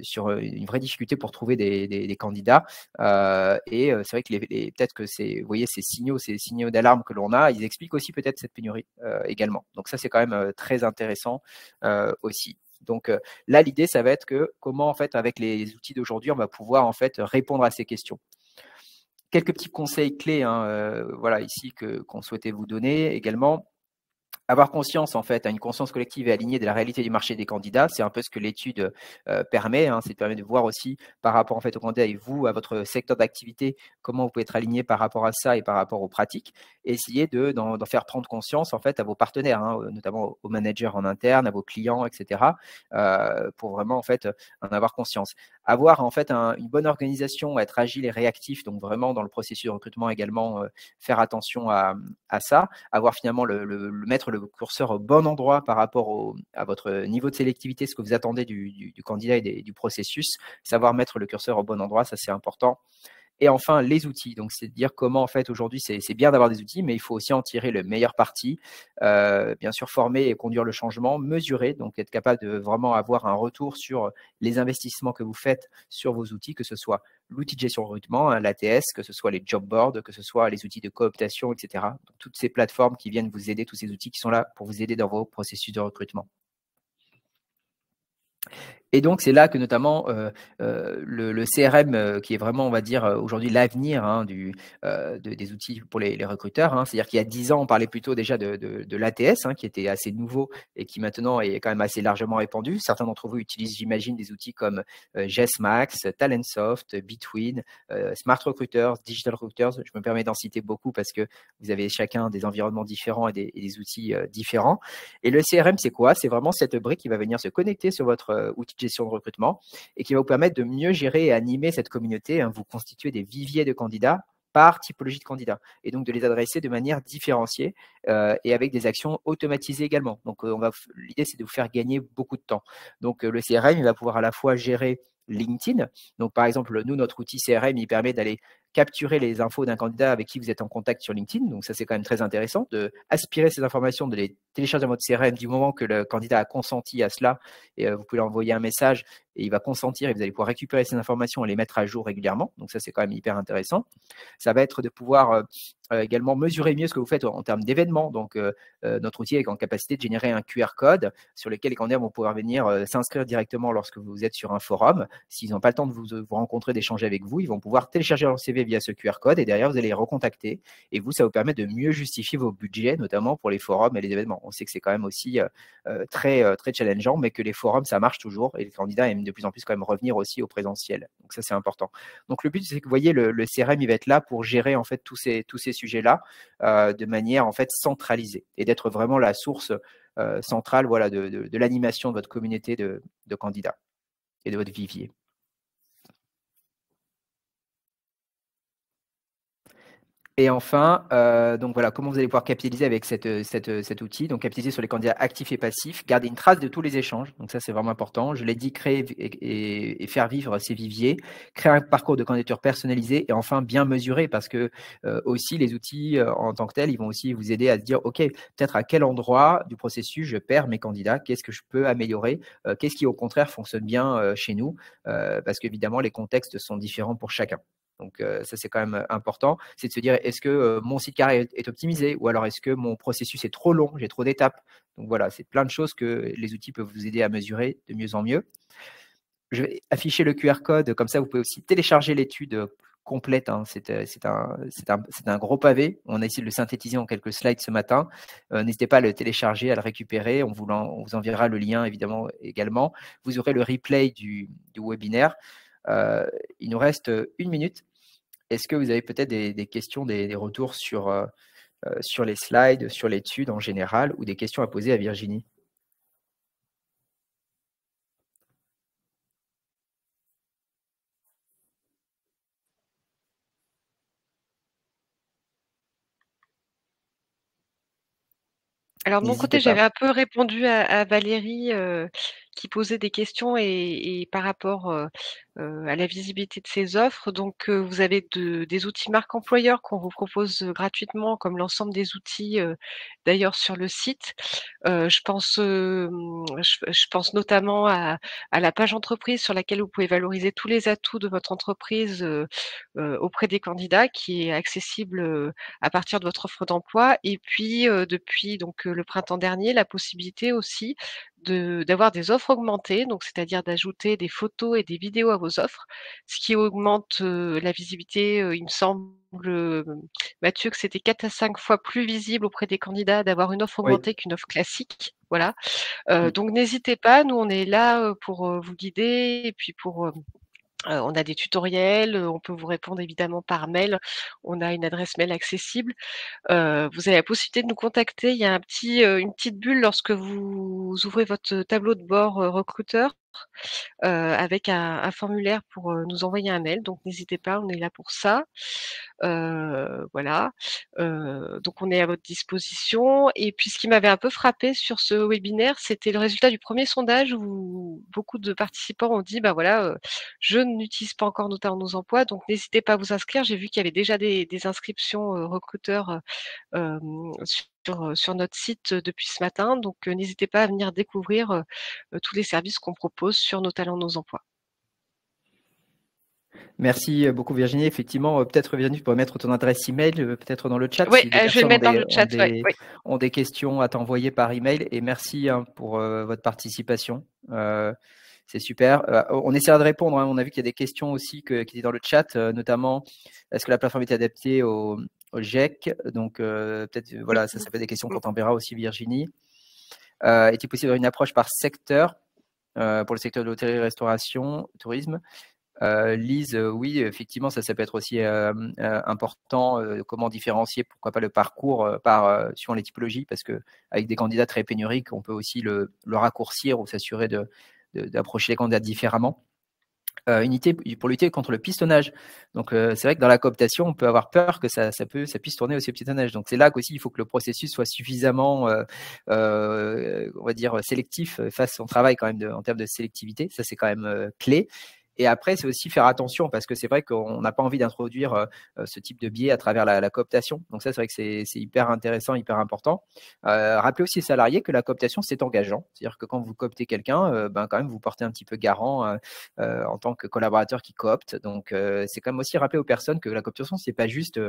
Speaker 1: sur une vraie difficulté pour trouver des candidats. Et c'est vrai que peut-être que vous voyez, ces signaux d'alarme que l'on a, ils expliquent aussi peut-être cette pénurie également. Donc ça, c'est quand même très intéressant aussi. Donc là, l'idée, ça va être que comment, en fait, avec les outils d'aujourd'hui, on va pouvoir en fait répondre à ces questions. Quelques petits conseils clés, hein, voilà, ici qu'on souhaitait vous donner également. Avoir conscience, en fait, une conscience collective et alignée de la réalité du marché des candidats, c'est un peu ce que l'étude permet. Hein, c'est permet de voir aussi par rapport en fait aux candidats et vous, à votre secteur d'activité, comment vous pouvez être aligné par rapport à ça et par rapport aux pratiques. Et essayer d'en faire prendre conscience en fait à vos partenaires, hein, notamment aux managers en interne, à vos clients, etc. Pour vraiment en fait en avoir conscience. Avoir en fait une bonne organisation, être agile et réactif, donc vraiment dans le processus de recrutement également, faire attention à ça. Avoir finalement mettre le curseur au bon endroit par rapport à votre niveau de sélectivité, ce que vous attendez du candidat et du processus, savoir mettre le curseur au bon endroit, ça c'est important. Et enfin, les outils. Donc, c'est de dire comment, en fait, aujourd'hui, c'est bien d'avoir des outils, mais il faut aussi en tirer le meilleur parti. Bien sûr, former et conduire le changement, mesurer, donc être capable de vraiment avoir un retour sur les investissements que vous faites sur vos outils, que ce soit l'outil de gestion de recrutement, hein, l'ATS, que ce soit les job boards, que ce soit les outils de cooptation, etc. Donc, toutes ces plateformes qui viennent vous aider, tous ces outils qui sont là pour vous aider dans vos processus de recrutement. Et donc, c'est là que notamment le CRM, qui est vraiment, on va dire, aujourd'hui l'avenir hein, des outils pour les recruteurs. Hein. C'est-à-dire qu'il y a 10 ans, on parlait plutôt déjà de l'ATS, hein, qui était assez nouveau et qui maintenant est quand même assez largement répandu. Certains d'entre vous utilisent, j'imagine, des outils comme GESMAX, Talentsoft, Between, Smart Recruiters, Digital Recruiters. Je me permets d'en citer beaucoup parce que vous avez chacun des environnements différents et des outils différents. Et le CRM, c'est quoi? C'est vraiment cette brique qui va venir se connecter sur votre outil de gestion de recrutement et qui va vous permettre de mieux gérer et animer cette communauté. Hein. Vous constituez des viviers de candidats par typologie de candidats et donc de les adresser de manière différenciée et avec des actions automatisées également. Donc, l'idée, c'est de vous faire gagner beaucoup de temps. Donc, le CRM, il va pouvoir à la fois gérer LinkedIn. Donc, par exemple, nous, notre outil CRM, il permet d'aller capturer les infos d'un candidat avec qui vous êtes en contact sur LinkedIn. Donc, ça, c'est quand même très intéressant de aspirer ces informations, de les télécharger dans votre CRM du moment que le candidat a consenti à cela. Et vous pouvez lui envoyer un message et il va consentir et vous allez pouvoir récupérer ces informations et les mettre à jour régulièrement. Donc, ça, c'est quand même hyper intéressant. Ça va être de pouvoir également mesurer mieux ce que vous faites en termes d'événements. Donc, notre outil est en capacité de générer un QR code sur lequel les candidats vont pouvoir venir s'inscrire directement lorsque vous êtes sur un forum. S'ils n'ont pas le temps de vous rencontrer, d'échanger avec vous, ils vont pouvoir télécharger leur CV via ce QR code et derrière, vous allez les recontacter. Et vous, ça vous permet de mieux justifier vos budgets, notamment pour les forums et les événements. On sait que c'est quand même aussi très challengeant, mais que les forums, ça marche toujours et les candidats aiment de plus en plus quand même revenir aussi au présentiel. Donc, ça, c'est important. Donc, le but, c'est que vous voyez, le CRM, il va être là pour gérer en fait tous ces sujets-là de manière en fait centralisée et d'être vraiment la source centrale voilà, de l'animation de votre communauté de candidats et de votre vivier. Et enfin, donc voilà, comment vous allez pouvoir capitaliser avec cet outil. Donc, capitaliser sur les candidats actifs et passifs, garder une trace de tous les échanges. Donc, ça, c'est vraiment important. Je l'ai dit, créer et faire vivre ces viviers, créer un parcours de candidature personnalisé et enfin bien mesuré parce que aussi les outils en tant que tels, ils vont aussi vous aider à se dire, OK, peut-être à quel endroit du processus je perds mes candidats, qu'est-ce que je peux améliorer, qu'est-ce qui au contraire fonctionne bien chez nous, parce qu'évidemment, les contextes sont différents pour chacun. Donc, ça, c'est quand même important. C'est de se dire, est-ce que mon site carré est optimisé ou alors est-ce que mon processus est trop long, j'ai trop d'étapes. Donc, voilà, c'est plein de choses que les outils peuvent vous aider à mesurer de mieux en mieux. Je vais afficher le QR code, comme ça, vous pouvez aussi télécharger l'étude complète. Hein. C'est un gros pavé. On a essayé de le synthétiser en quelques slides ce matin. N'hésitez pas à le télécharger, à le récupérer. On vous enverra le lien, évidemment, également. Vous aurez le replay du webinaire. Il nous reste 1 minute. Est-ce que vous avez peut-être des questions, des retours sur les slides, sur l'étude en général ou des questions à poser à Virginie?
Speaker 2: Alors de mon côté,
Speaker 1: n'hésitez
Speaker 2: j'avais
Speaker 1: pas.
Speaker 2: un peu répondu à Valérie, qui posait des questions et par rapport, à la visibilité de ces offres. Donc, vous avez des outils marque employeur qu'on vous propose, gratuitement comme l'ensemble des outils, d'ailleurs sur le site. Je pense notamment à la page entreprise sur laquelle vous pouvez valoriser tous les atouts de votre entreprise, auprès des candidats qui est accessible, à partir de votre offre d'emploi et puis, depuis donc, le printemps dernier, la possibilité aussi d'avoir des offres augmentées, donc c'est-à-dire d'ajouter des photos et des vidéos à vos offres, ce qui augmente, la visibilité, il me semble, Mathieu, que c'était 4 à 5 fois plus visible auprès des candidats d'avoir une offre
Speaker 1: Oui.
Speaker 2: augmentée qu'une offre classique. Voilà,
Speaker 1: Mm.
Speaker 2: donc n'hésitez pas, nous on est là, pour, vous guider et puis pour, on a des tutoriels, on peut vous répondre évidemment par mail. On a une adresse mail accessible. Vous avez la possibilité de nous contacter. Il y a une petite bulle lorsque vous ouvrez votre tableau de bord, recruteur, avec un formulaire pour, nous envoyer un mail. Donc n'hésitez pas, on est là pour ça. Voilà, donc on est à votre disposition et puis ce qui m'avait un peu frappé sur ce webinaire, c'était le résultat du premier sondage où beaucoup de participants ont dit: «Bah, voilà, je n'utilise pas encore Notamment nos emplois», donc n'hésitez pas à vous inscrire. J'ai vu qu'il y avait déjà des inscriptions, recruteurs, sur notre site, depuis ce matin, donc n'hésitez pas à venir découvrir, tous les services qu'on propose sur Nos talents, nos emplois.
Speaker 1: Merci beaucoup Virginie. Effectivement, peut-être Virginie, tu pourrais mettre ton adresse email, peut-être dans le chat
Speaker 2: Ouais,
Speaker 1: si des
Speaker 2: je vais le
Speaker 1: personnes
Speaker 2: mettre dans le chat, ouais, ouais.
Speaker 1: ont des questions à t'envoyer par email. Et merci hein, pour votre participation. C'est super. On essaiera de répondre. Hein. On a vu qu'il y a des questions aussi qui étaient dans le chat, notamment est-ce que la plateforme est adaptée au GEC. Donc peut-être
Speaker 2: Oui.
Speaker 1: voilà, ça fait des questions
Speaker 2: Mmh.
Speaker 1: qu'on t'enverra aussi Virginie. Est-il possible d'avoir une approche par secteur pour le secteur de l'hôtellerie-restauration, tourisme? Lise, oui, effectivement, ça peut être aussi important. Comment différencier, pourquoi pas le parcours suivant les typologies, parce que avec des candidats très pénuriques, on peut aussi le raccourcir ou s'assurer d'approcher les candidats différemment. Unité pour lutter contre le pistonnage. Donc, c'est vrai que dans la cooptation, on peut avoir peur que ça puisse tourner aussi au pistonnage. Donc, c'est là qu'aussi il faut que le processus soit suffisamment, on va dire, sélectif, fasse son travail quand même en termes de sélectivité. Ça, c'est quand même clé. Et après, c'est aussi faire attention parce que c'est vrai qu'on n'a pas envie d'introduire ce type de biais à travers la cooptation. Donc ça, c'est vrai que c'est hyper intéressant, hyper important. Rappelez aussi aux salariés que la cooptation, c'est engageant. C'est-à-dire que quand vous cooptez quelqu'un, ben, quand même, vous portez un petit peu garant en tant que collaborateur qui coopte. Donc, c'est quand même aussi rappeler aux personnes que la cooptation, c'est pas juste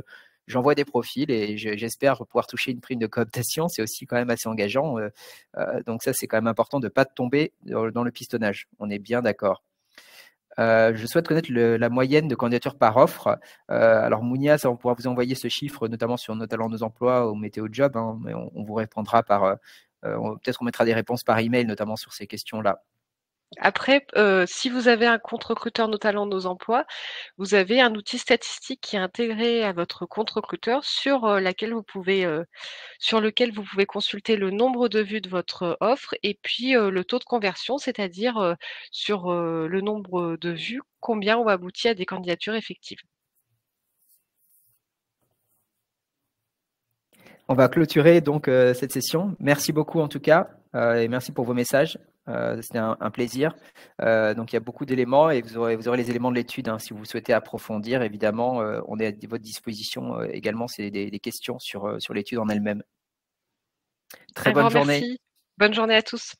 Speaker 1: j'envoie des profils et j'espère pouvoir toucher une prime de cooptation. C'est aussi quand même assez engageant. Donc ça, c'est quand même important de ne pas tomber dans le pistonnage. On est bien d'accord. Je souhaite connaître la moyenne de candidatures par offre. Alors Mounia, ça, on pourra vous envoyer ce chiffre, notamment sur Nos talents, nos emplois ou Météo Job, hein, mais on vous répondra par. Peut-être on mettra des réponses par email, notamment sur ces questions-là.
Speaker 2: Après, si vous avez un compte recruteur Nos talents, nos emplois, vous avez un outil statistique qui est intégré à votre compte recruteur sur lequel vous pouvez consulter le nombre de vues de votre offre et puis, le taux de conversion, c'est-à-dire, sur, le nombre de vues, combien ont abouti à des candidatures effectives.
Speaker 1: On va clôturer donc cette session. Merci beaucoup en tout cas et merci pour vos messages. C'était un plaisir. Donc il y a beaucoup d'éléments et vous aurez les éléments de l'étude hein, si vous souhaitez approfondir. Évidemment, on est à votre disposition également. C'est des questions sur l'étude en elle-même. Très
Speaker 2: Un
Speaker 1: bonne
Speaker 2: grand
Speaker 1: journée.
Speaker 2: merci. Bonne journée à tous.